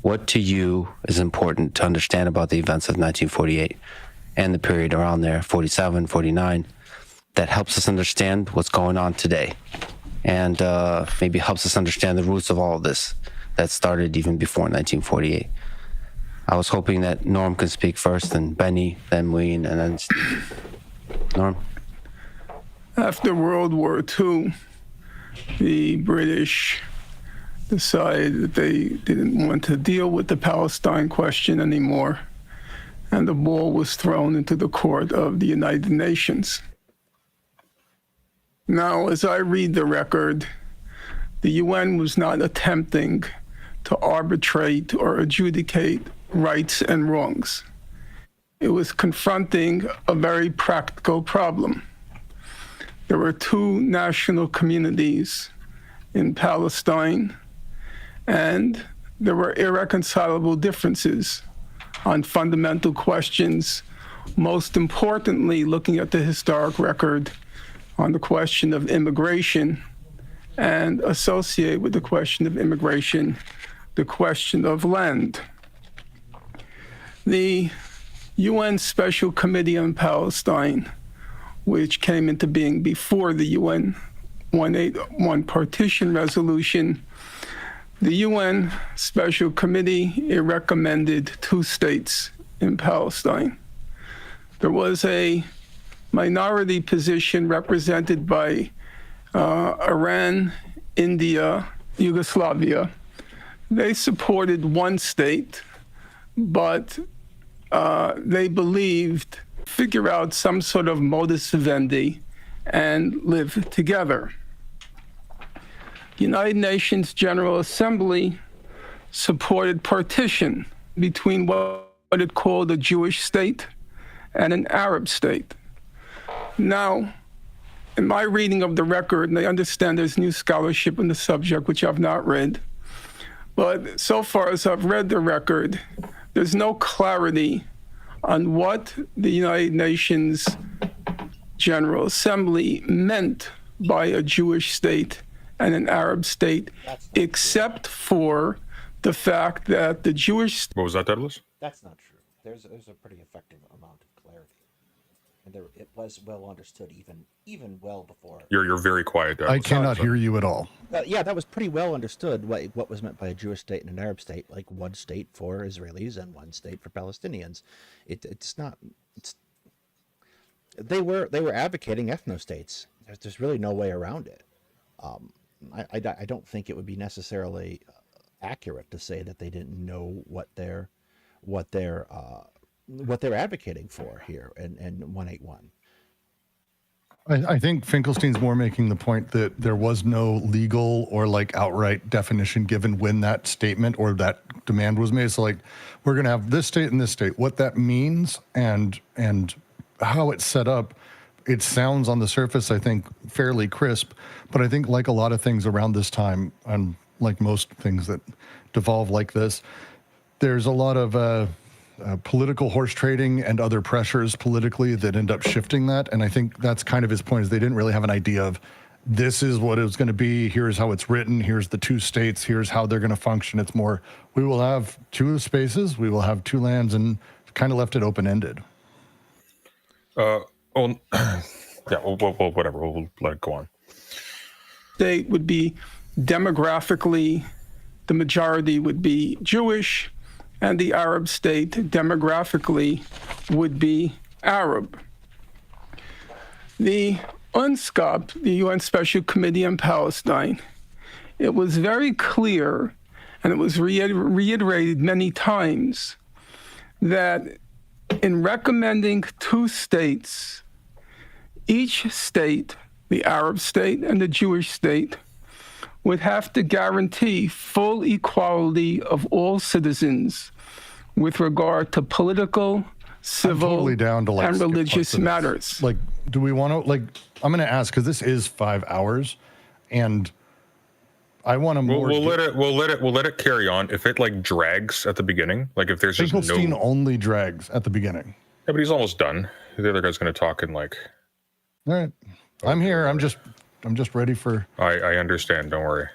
What to you is important to understand about the events of 1948 and the period around there, 47, 49, that helps us understand what's going on today and maybe helps us understand the roots of all of this that started even before 1948? I was hoping that Norm can speak first, then Benny, then Wayne, and then Norm. After World War II, the British decided that they didn't want to deal with the Palestine question anymore, and the ball was thrown into the court of the United Nations. Now, as I read the record, the UN was not attempting to arbitrate or adjudicate rights and wrongs. It was confronting a very practical problem. There were 2 national communities in Palestine, and there were irreconcilable differences on fundamental questions, most importantly, looking at the historic record on the question of immigration, and associate with the question of immigration, the question of land. The UN Special Committee on Palestine, which came into being before the UN 181 partition resolution, the UN Special Committee recommended 2 states in Palestine. There was a minority position represented by Iran, India, Yugoslavia. They supported 1 state, but they believed figure out some sort of modus vivendi and live together. The United Nations General Assembly supported partition between what it called a Jewish state and an Arab state. Now, in my reading of the record, and I understand there's new scholarship on the subject, which I've not read, but so far as I've read the record, there's no clarity on what the United Nations General Assembly meant by a Jewish state and an Arab state, except for the fact that the Jewish... What was that, Daedalus? That's not true. There's a pretty effective amount of clarity, and it was well understood even well before. You're very quiet, Daedalus. I cannot hear you at all. Yeah, that was pretty well understood. What was meant by a Jewish state and an Arab state, like one state for Israelis and one state for Palestinians. It's not. They were advocating ethnostates. There's really no way around it. I don't think it would be necessarily accurate to say that they didn't know what they're advocating for here in 181. I think Finkelstein's more making the point that there was no legal or like outright definition given when that statement or that demand was made. So like, we're going to have this state and this state. What that means and how it's set up, it sounds on the surface, I think, fairly crisp. But I think like a lot of things around this time, and like most things that devolve like this, there's a lot of political horse trading and other pressures politically that end up shifting that. And I think that's kind of his point, is they didn't really have an idea of this is what it's going to be. Here's how it's written. Here's the two states. Here's how they're going to function. It's more, we will have two spaces. We will have two lands, and kind of left it open-ended. Yeah, well, whatever. We'll let it go on. State would be demographically, the majority would be Jewish, and the Arab state demographically would be Arab. The UNSCOP, the UN Special Committee on Palestine, it was very clear, and it was reiterated many times, that in recommending two states, each state, the Arab state and the Jewish state, would have to guarantee full equality of all citizens with regard to political, civil, totally down to, like, and skip religious parts of this. matters. Like, do we want to, like, I'm going to ask, because this is 5 hours, and I want to more. We'll let it carry on. If it like drags at the beginning, like if there's just Finkelstein no, only drags at the beginning. yeah, but he's almost done. The other guy's going to talk in like. All right, I'm here. I'm just ready for. I understand. Don't worry.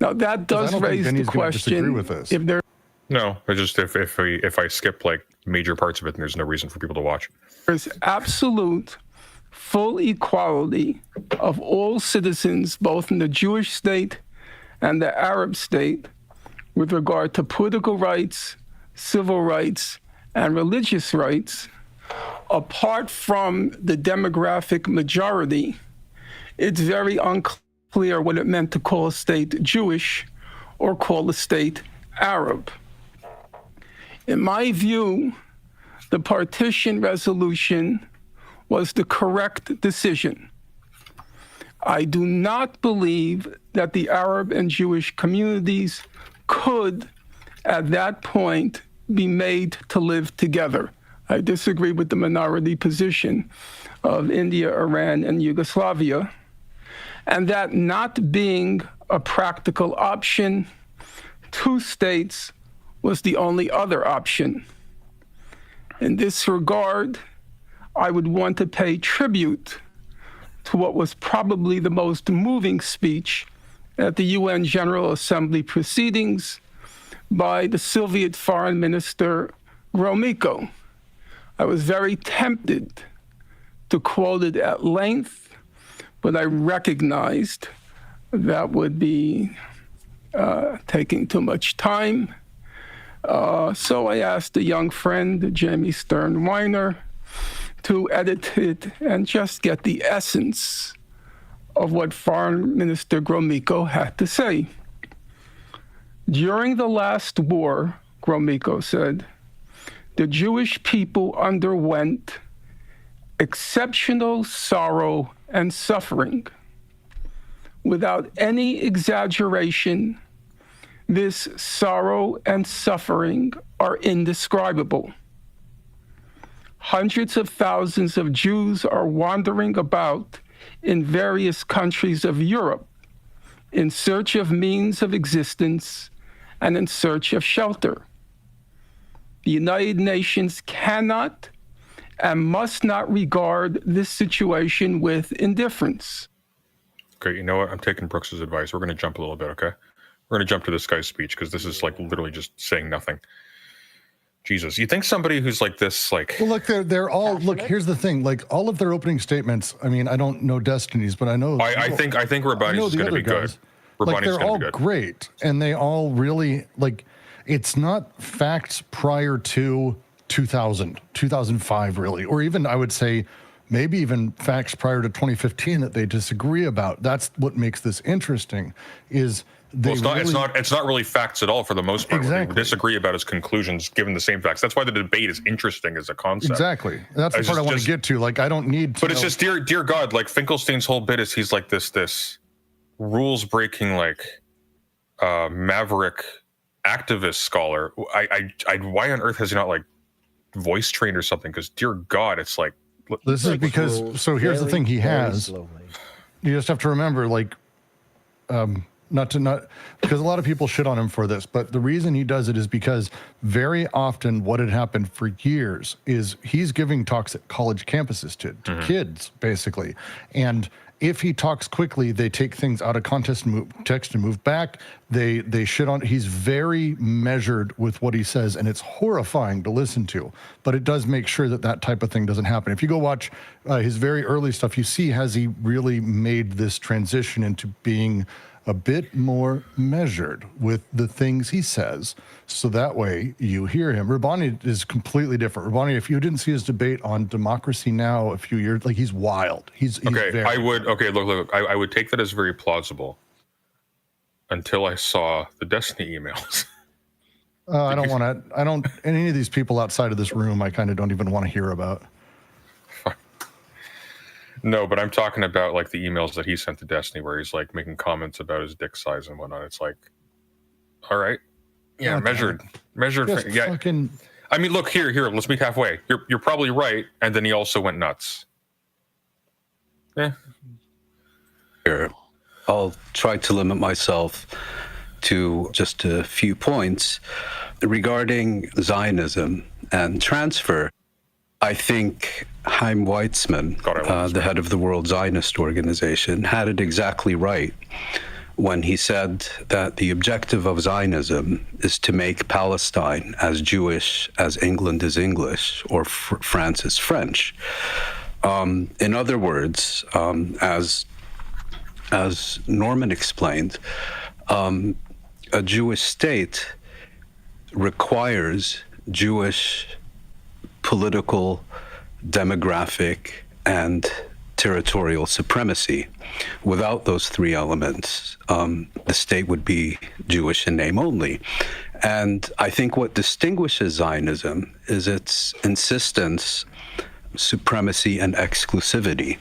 Now that does raise the question with this. if there No, it's just if I skip like major parts of it, and there's no reason for people to watch. there's absolute full equality of all citizens, both in the Jewish state and the Arab state, with regard to political rights, civil rights, and religious rights, apart from the demographic majority, it's very unclear what it meant to call a state Jewish or call a state Arab. In my view, the partition resolution was the correct decision. I do not believe that the Arab and Jewish communities could, at that point, be made to live together. I disagree with the minority position of India, Iran, and Yugoslavia, and that not being a practical option, two states was the only other option. In this regard, I would want to pay tribute to what was probably the most moving speech at the UN General Assembly proceedings by the Soviet Foreign Minister Gromyko. I was very tempted to quote it at length, but I recognized that would be taking too much time. So I asked a young friend, Jamie Stern Weiner, to edit it and just get the essence of what Foreign Minister Gromyko had to say. During the last war, Gromyko said, the Jewish people underwent exceptional sorrow and suffering. Without any exaggeration, this sorrow and suffering are indescribable. Hundreds of thousands of Jews are wandering about in various countries of Europe in search of means of existence and in search of shelter. The United Nations cannot and must not regard this situation with indifference. Okay, you know what? I'm taking Brooks's advice. We're going to jump a little bit, okay? We're going to jump to this guy's speech because this is like literally just saying nothing. Jesus, you think somebody who's like this, like... Well, look, they're all... Look, here's the thing. Like, all of their opening statements, I mean, I don't know Destiny's, but I know... I think Rabbani's is going to be good. Like, they're all great. And they all really, like, it's not facts prior to 2000, 2005, really. Or even, I would say, maybe even facts prior to 2015 that they disagree about. That's what makes this interesting, is... it's not really facts at all for the most part. Exactly. What they disagree about is conclusions given the same facts. That's why the debate is interesting as a concept. Exactly. That's the part I want to get to. Like, I don't need to But it's just, dear God, like Finkelstein's whole bit is he's like this rules breaking, like maverick activist scholar. I why on earth has he not like voice trained or something? Because dear God, it's like this is because so here's the thing he has. You just have to remember, like, not because a lot of people shit on him for this, but the reason he does it is because very often what had happened for years is he's giving talks at college campuses to kids, basically. And if he talks quickly, they take things out of context and move back. They shit on. He's very measured with what he says, and it's horrifying to listen to. But it does make sure that that type of thing doesn't happen. If you go watch his very early stuff, you see has he really made this transition into being a bit more measured with the things he says, so that way you hear him. Rabbani is completely different. Rabbani, if you didn't see his debate on Democracy Now! A few years, like, he's wild. He's okay. Very Look. I would take that as very plausible until I saw the Destiny emails. Any of these people outside of this room, I kind of don't even want to hear about. No, but I'm talking about like the emails that he sent to Destiny where he's like making comments about his dick size and whatnot. It's like, all right. Yeah, measured. Yeah. Fucking... I mean, look, here, let's meet halfway. You're probably right. And then he also went nuts. Yeah. Here, I'll try to limit myself to just a few points regarding Zionism and transfer. I think Chaim Weizmann, the head of the World Zionist Organization, had it exactly right when he said that the objective of Zionism is to make Palestine as Jewish as England is English or France is French. In other words, as Norman explained, a Jewish state requires Jewish political, demographic, and territorial supremacy. Without those three elements, the state would be Jewish in name only. And I think what distinguishes Zionism is its insistence, supremacy, and exclusivity.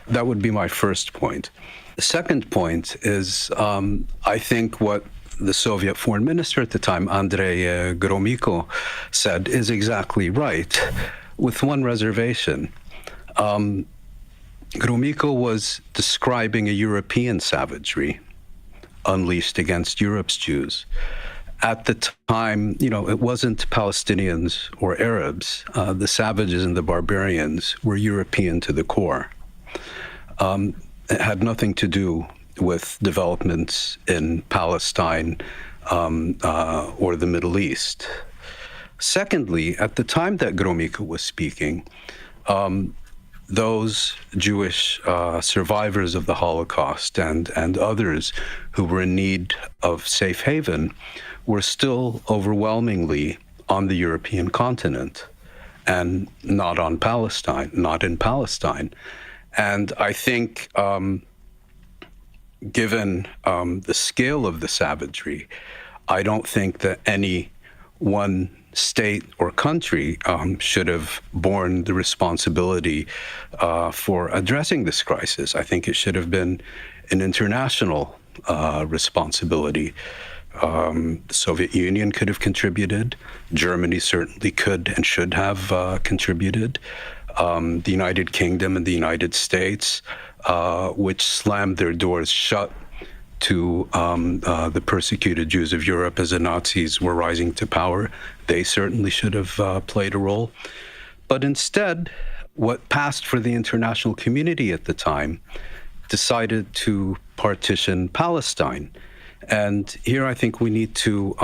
That would be my first point. The second point is, I think what the Soviet foreign minister at the time, Andrei Gromyko, said is exactly right, with one reservation. Gromyko was describing a European savagery unleashed against Europe's Jews. At the time, it wasn't Palestinians or Arabs. The savages and the barbarians were European to the core. It had nothing to do with developments in Palestine or the Middle East. Secondly, at the time that Gromyko was speaking, those Jewish survivors of the Holocaust and others who were in need of safe haven were still overwhelmingly on the European continent and not in Palestine. And I think given the scale of the savagery, I don't think that any one state or country should have borne the responsibility for addressing this crisis. I think it should have been an international responsibility. The Soviet Union could have contributed. Germany certainly could and should have contributed. The United Kingdom and the United States, which slammed their doors shut to the persecuted Jews of Europe as the Nazis were rising to power, they certainly should have played a role. But instead, what passed for the international community at the time decided to partition Palestine. And here I think we need to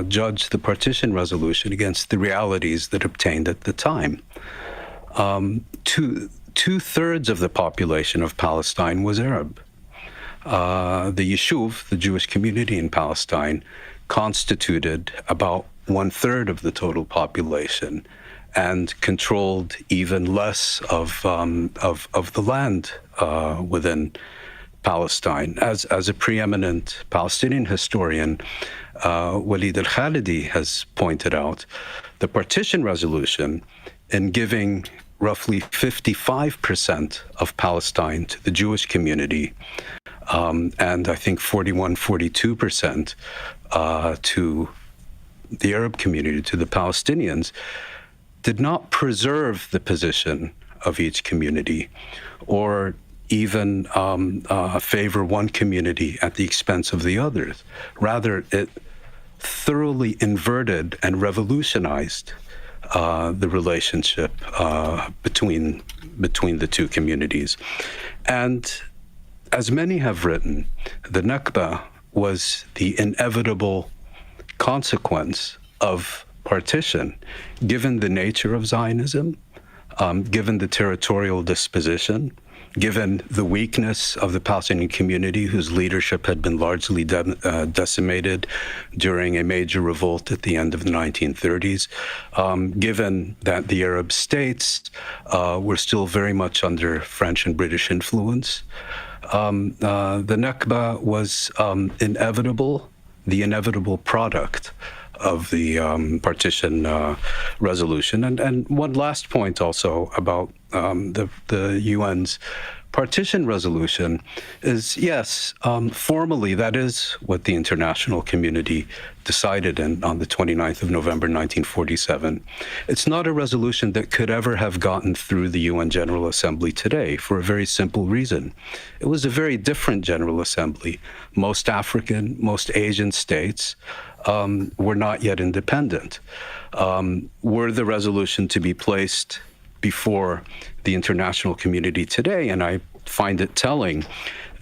judge the partition resolution against the realities that obtained at the time. Two-thirds of the population of Palestine was Arab. The Yishuv, the Jewish community in Palestine, constituted about 1/3 of the total population and controlled even less of the land within Palestine. As a preeminent Palestinian historian, Walid al-Khalidi has pointed out, the partition resolution, in giving roughly 55% of Palestine to the Jewish community, and I think 42% to the Arab community, to the Palestinians, did not preserve the position of each community or even favor one community at the expense of the others. Rather, it thoroughly inverted and revolutionized the relationship between the two communities. And as many have written, the Nakba was the inevitable consequence of partition, given the nature of Zionism, given the territorial disposition, given the weakness of the Palestinian community, whose leadership had been largely decimated during a major revolt at the end of the 1930s, given that the Arab states were still very much under French and British influence. The Nakba was inevitable, the inevitable product of the partition resolution. And one last point also about the UN's partition resolution is, yes, formally that is what the international community decided on the 29th of November 1947. It's not a resolution that could ever have gotten through the UN General Assembly today for a very simple reason. It was a very different General Assembly. Most African, most Asian states were not yet independent. Were the resolution to be placed before the international community today, and I find it telling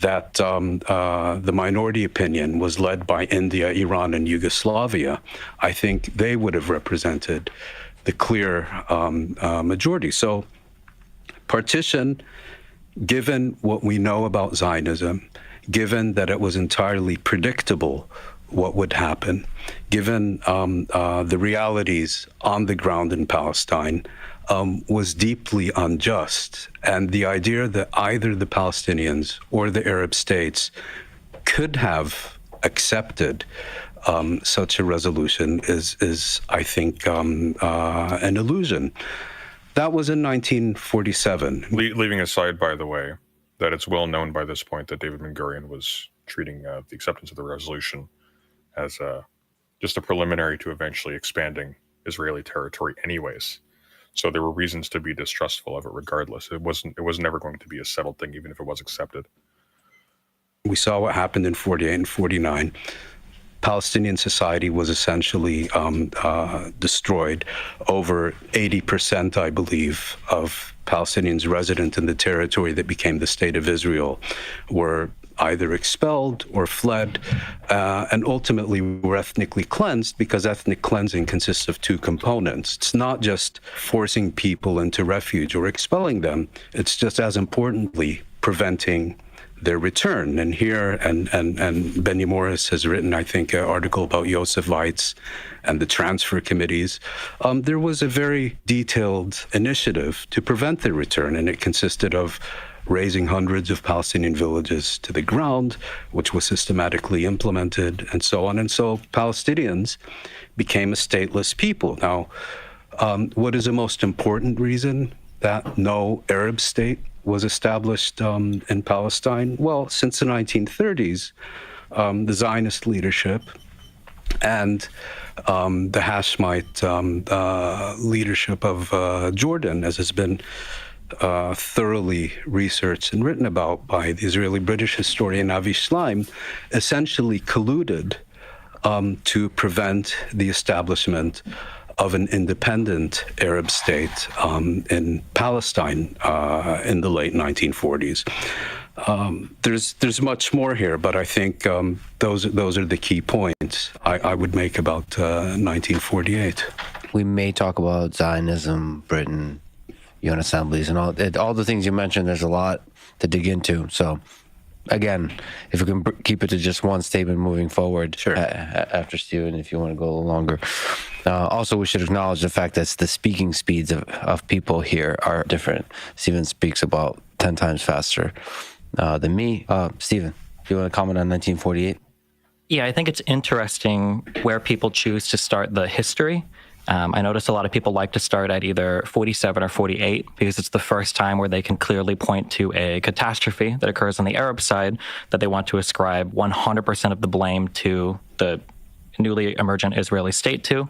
that the minority opinion was led by India, Iran, and Yugoslavia, I think they would have represented the clear majority. So partition, given what we know about Zionism, given that it was entirely predictable what would happen, given the realities on the ground in Palestine, was deeply unjust. And the idea that either the Palestinians or the Arab states could have accepted such a resolution is I think, an illusion. That was in 1947. Leaving aside, by the way, that it's well known by this point that David Ben-Gurion was treating the acceptance of the resolution as just a preliminary to eventually expanding Israeli territory anyways. So there were reasons to be distrustful of it regardless. It was never going to be a settled thing, even if it was accepted. We saw what happened in 48 and 49. Palestinian society was essentially destroyed. Over 80%, I believe, of Palestinians resident in the territory that became the State of Israel were either expelled or fled, and ultimately were ethnically cleansed, because ethnic cleansing consists of two components. It's not just forcing people into refuge or expelling them, it's just as importantly preventing their return. And here, and Benny Morris has written, I think, an article about Yosefites and the transfer committees. There was a very detailed initiative to prevent their return, and it consisted of razing hundreds of Palestinian villages to the ground, which was systematically implemented, and so on. And so Palestinians became a stateless people. Now, what is the most important reason that no Arab state was established in Palestine? Well, since the 1930s, the Zionist leadership and the Hashemite leadership of Jordan, as has been thoroughly researched and written about by the Israeli-British historian Avi Shlaim, essentially colluded to prevent the establishment of an independent Arab state in Palestine in the late 1940s. There's much more here, but I think those are the key points I would make about 1948. We may talk about Zionism, Britain, UN assemblies, and all the things you mentioned. There's a lot to dig into. So, again, if we can keep it to just one statement moving forward, sure. After Stephen, if you want to go a little longer. Also, we should acknowledge the fact that the speaking speeds of people here are different. Stephen speaks about 10 times faster than me. Stephen, do you want to comment on 1948? Yeah, I think it's interesting where people choose to start the history. I notice a lot of people like to start at either 47 or 48 because it's the first time where they can clearly point to a catastrophe that occurs on the Arab side that they want to ascribe 100% of the blame to the newly emergent Israeli state to.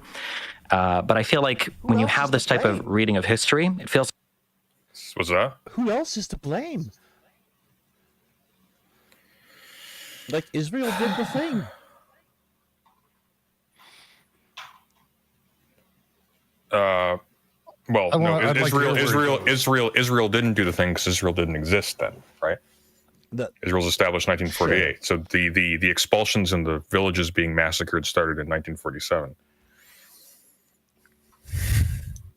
But I feel like when you have this type of reading of history, it feels... What's that? Who else is to blame? Like, Israel did the thing. Israel didn't do the thing because Israel didn't exist then, right? Israel was established in 1948. Sure. So the expulsions and the villages being massacred started in 1947.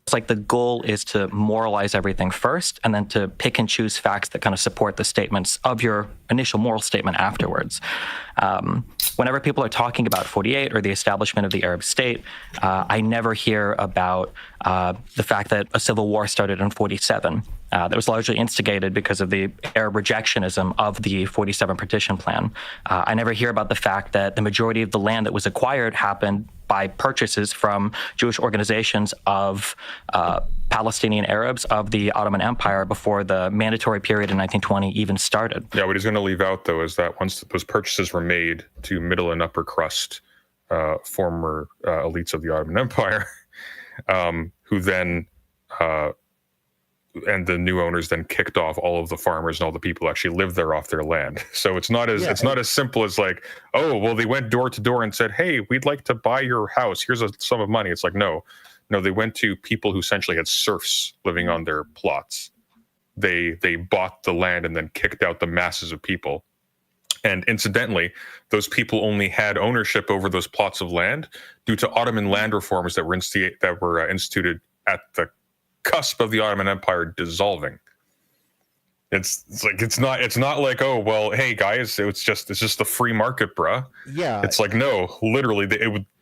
It's like the goal is to moralize everything first and then to pick and choose facts that kind of support the statements of your initial moral statement afterwards. Whenever people are talking about 48 or the establishment of the Arab state, I never hear about the fact that a civil war started in 47. That was largely instigated because of the Arab rejectionism of the 47 partition plan. I never hear about the fact that the majority of the land that was acquired happened by purchases from Jewish organizations of Palestinian Arabs of the Ottoman Empire before the mandatory period in 1920 even started. Yeah, what he's going to leave out, though, is that once those purchases were made to middle and upper crust former elites of the Ottoman Empire, who then... and the new owners then kicked off all of the farmers and all the people who actually lived there off their land. So it's not as simple as like, oh, well, they went door to door and said, hey, we'd like to buy your house. Here's a sum of money. It's like, no, they went to people who essentially had serfs living on their plots. They bought the land and then kicked out the masses of people. And incidentally, those people only had ownership over those plots of land due to Ottoman land reforms that were instituted at the cusp of the Ottoman Empire dissolving. It's not like, oh, well, hey guys, it's just the free market, bruh. Yeah. It's like, no, literally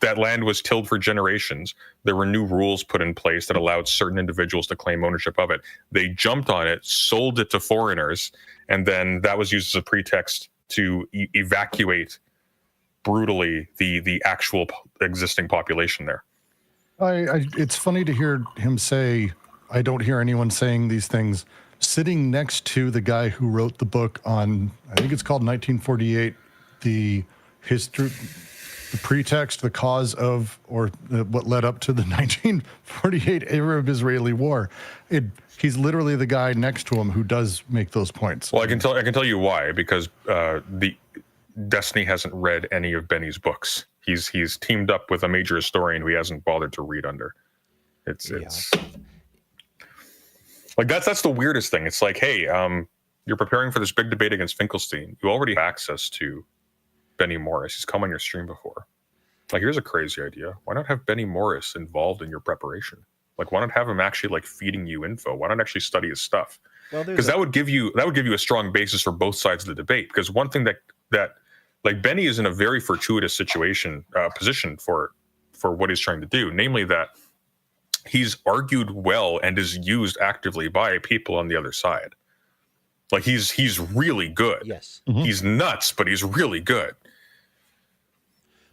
that land was tilled for generations. There were new rules put in place that allowed certain individuals to claim ownership of it. They jumped on it, sold it to foreigners, and then that was used as a pretext to evacuate brutally the actual existing population there. It's funny to hear him say, I don't hear anyone saying these things, sitting next to the guy who wrote the book on, I think it's called 1948, the history, the pretext, the cause of, or what led up to the 1948 Arab-Israeli war. He's literally the guy next to him who does make those points. Well, I can tell you why, because the Destiny hasn't read any of Benny's books. He's teamed up with a major historian who he hasn't bothered to read under. It's like that's the weirdest thing. It's like, hey, you're preparing for this big debate against Finkelstein. You already have access to Benny Morris. He's come on your stream before. Like, here's a crazy idea. Why not have Benny Morris involved in your preparation? Like, why not have him actually like feeding you info? Why not actually study his stuff? Because that would give you a strong basis for both sides of the debate. Because one thing that like Benny is in a very fortuitous position for what he's trying to do, namely that he's argued well and is used actively by people on the other side. Like he's really good. Yes. He's nuts, but he's really good.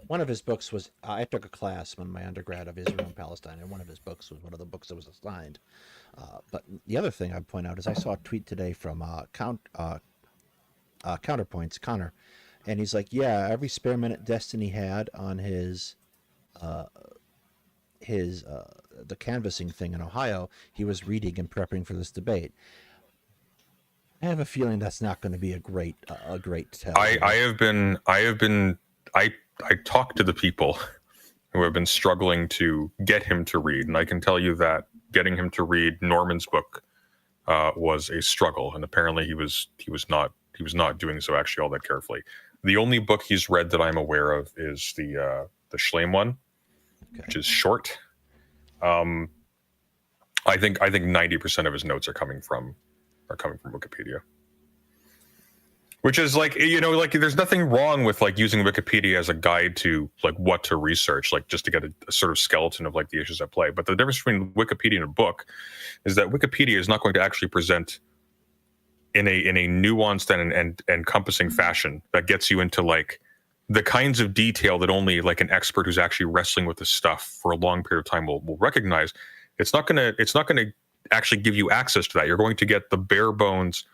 One of his books was I took a class in my undergrad of Israel and Palestine, and one of his books was one of the books that was assigned. But the other thing I'd point out is I saw a tweet today from Counterpoints Connor, and he's like, "Yeah, every spare minute Destiny had on his the canvassing thing in Ohio, he was reading and prepping for this debate." I have a feeling that's not going to be a great tell. I talked to the people who have been struggling to get him to read, and I can tell you that getting him to read Norman's book was a struggle, and apparently he was not doing so actually all that carefully. The only book he's read that I'm aware of is the Schleim one, which is short. I think 90% of his notes are coming from Wikipedia. Which is like, there's nothing wrong with like using Wikipedia as a guide to like what to research, like just to get a sort of skeleton of like the issues at play. But the difference between Wikipedia and a book is that Wikipedia is not going to actually present in a nuanced and encompassing fashion that gets you into like the kinds of detail that only like an expert who's actually wrestling with this stuff for a long period of time will recognize. It's not gonna actually give you access to that. You're going to get the bare bones.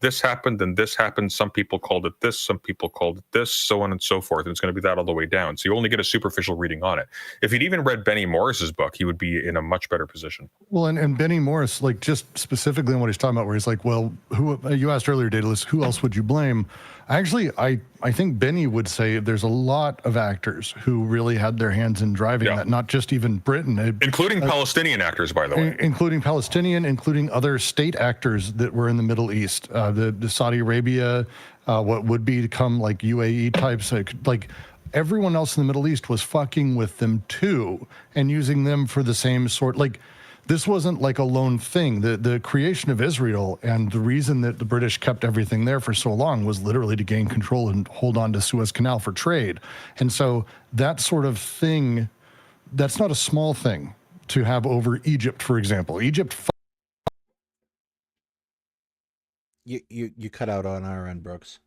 This happened and this happened. Some people called it this, some people called it this, so on and so forth. And it's going to be that all the way down. So you only get a superficial reading on it. If he'd even read Benny Morris's book, he would be in a much better position. Well, and Benny Morris, like just specifically on what he's talking about, where he's like, well, who you asked earlier, Daedalus, who else would you blame? Actually, I think Benny would say there's a lot of actors who really had their hands in driving that, not just even Britain. Including Palestinian actors, by the way. Including other state actors that were in the Middle East, the Saudi Arabia, what would become like UAE types, like everyone else in the Middle East was fucking with them too and using them for the same sort, like this wasn't like a lone thing. The creation of Israel and the reason that the British kept everything there for so long was literally to gain control and hold on to Suez Canal for trade. And so that sort of thing, that's not a small thing to have over Egypt, for example. Egypt. You cut out on our end, Brooks.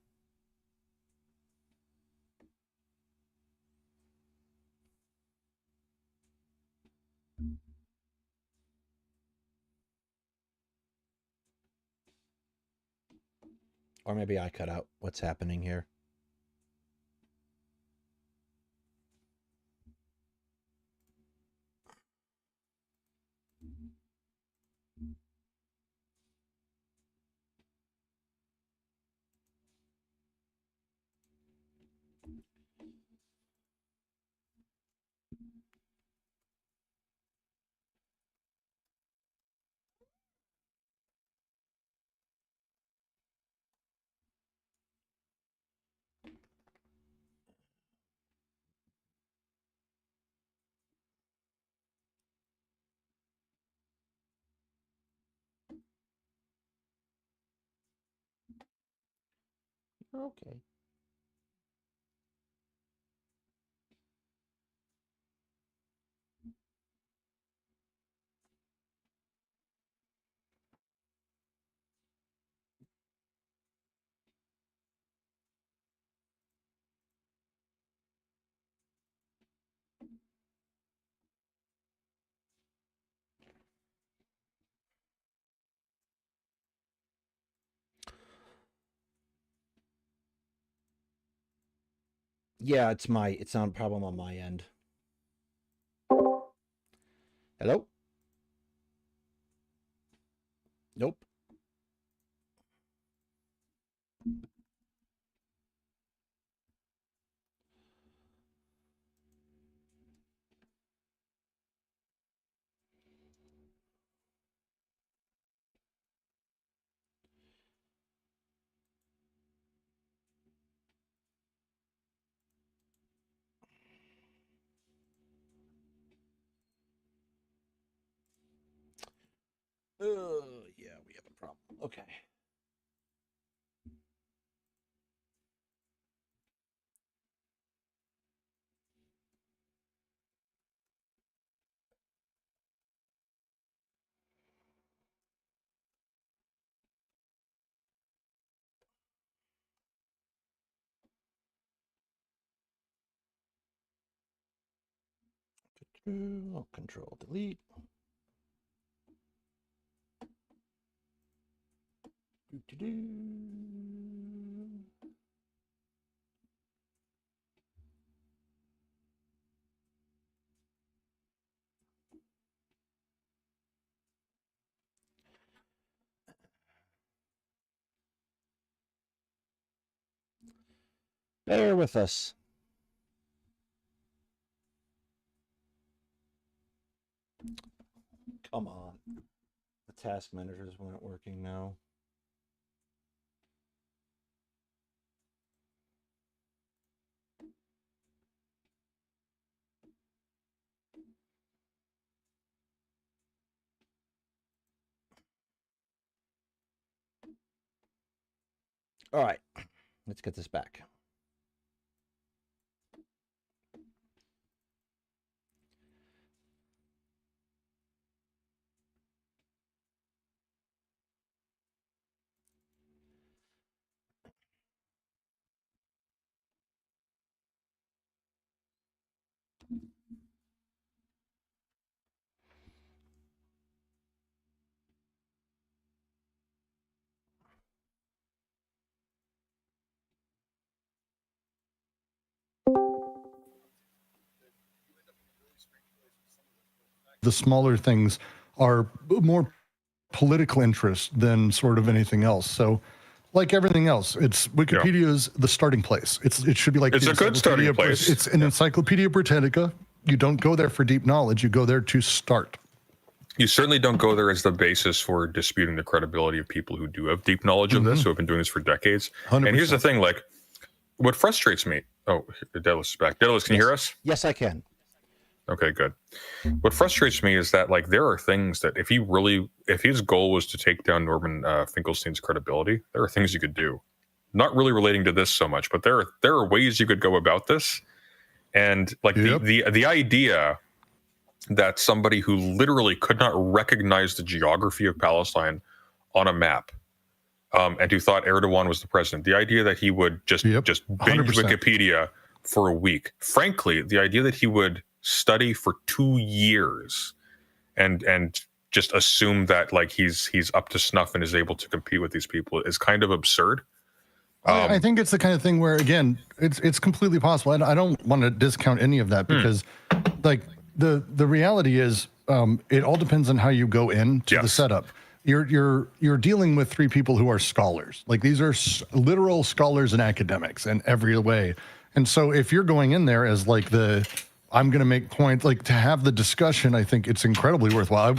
Or maybe I cut out. What's happening here? Okay. Yeah, it's not a problem on my end. Hello? Nope. Yeah, we have a problem. Okay. I'll control delete. Bear with us. Come on. The task managers weren't working now. All right, let's get this back. The smaller things are more political interest than sort of anything else. So, like everything else, it's Wikipedia is the starting place. It should be like It's a good starting place. It's an Encyclopedia Britannica. You don't go there for deep knowledge. You go there to start. You certainly don't go there as the basis for disputing the credibility of people who do have deep knowledge of this, who have been doing this for decades. 100%. And here's the thing, like, what frustrates me. Oh, Daedalus is back. Daedalus, can you hear us? Yes, I can. Okay, good. What frustrates me is that, like, there are things that if his goal was to take down Norman Finkelstein's credibility, there are things you could do. Not really relating to this so much, but there are ways you could go about this. And like the idea that somebody who literally could not recognize the geography of Palestine on a map, and who thought Erdogan was the president, the idea that he would just binge 100%. Wikipedia for a week. Frankly, the idea that he would study for 2 years and just assume that like he's up to snuff and is able to compete with these people is kind of absurd. I think it's the kind of thing where, again, it's completely possible. I don't want to discount any of that because, like, the reality is, it all depends on how you go into the setup. You're dealing with three people who are scholars. Like, these are literal scholars and academics in every way. And so if you're going in there as like I'm going to make points, like, to have the discussion, I think it's incredibly worthwhile.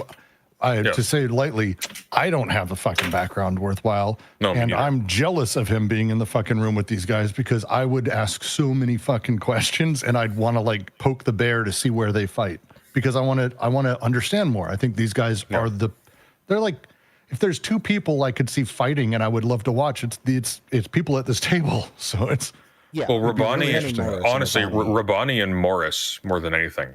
To say it lightly, I don't have the fucking background worthwhile. And I'm jealous of him being in the fucking room with these guys because I would ask so many fucking questions and I'd want to like poke the bear to see where they fight because I want to understand more. I think these guys are they're like, if there's two people I could see fighting and I would love to watch, it's people at this table. So it's, well, Rabbani, honestly, Rabbani and Morris more than anything.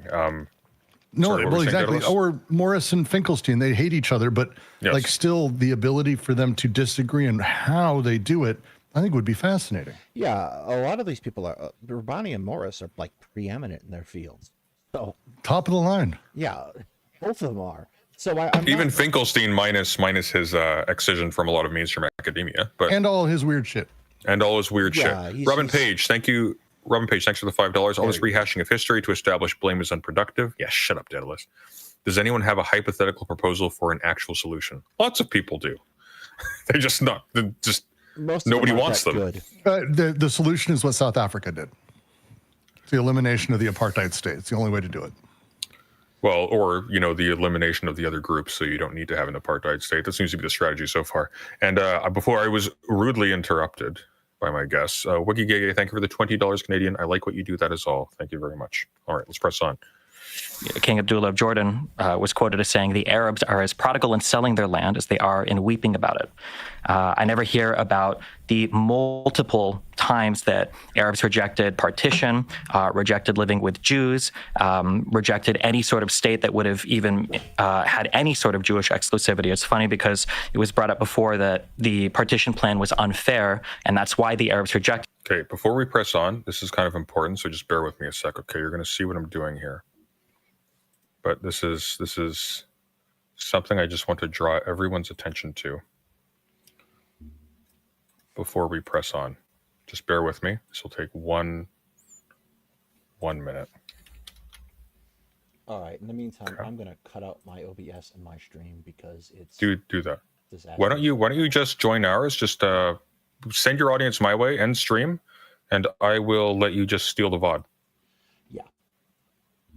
Exactly. Or Morris and Finkelstein, they hate each other, but like still the ability for them to disagree and how they do it, I think would be fascinating. Yeah, a lot of these people are, Rabbani and Morris are like preeminent in their fields. So top of the line. Yeah, both of them are. So even Finkelstein minus his excision from a lot of mainstream academia, and all his weird shit. Shit. Robin Page, thank you. Robin Page, thanks for the $5. All this rehashing of history to establish blame is unproductive. Yeah, shut up, Daedalus. Does anyone have a hypothetical proposal for an actual solution? Lots of people do. Nobody wants them. The solution is what South Africa did. It's the elimination of the apartheid state. It's the only way to do it. Well, or, the elimination of the other groups so you don't need to have an apartheid state. That seems to be the strategy so far. And before I was rudely interrupted by my guests, WikiGege, thank you for the $20 Canadian. I like what you do. That is all. Thank you very much. All right, let's press on. King Abdullah of Jordan was quoted as saying, the Arabs are as prodigal in selling their land as they are in weeping about it. I never hear about the multiple times that Arabs rejected partition, rejected living with Jews, rejected any sort of state that would have even had any sort of Jewish exclusivity. It's funny because it was brought up before that the partition plan was unfair, and that's why the Arabs rejected. Okay, before we press on, this is kind of important, so just bear with me a sec, okay? You're going to see what I'm doing here. but this is something I just want to draw everyone's attention to before we press on. Just bear with me. This will take one minute. All right. In the meantime, I'm gonna cut out my OBS and my stream because it's Do that. disastrous. Why don't you just join ours? Just send your audience my way and stream, and I will let you just steal the VOD.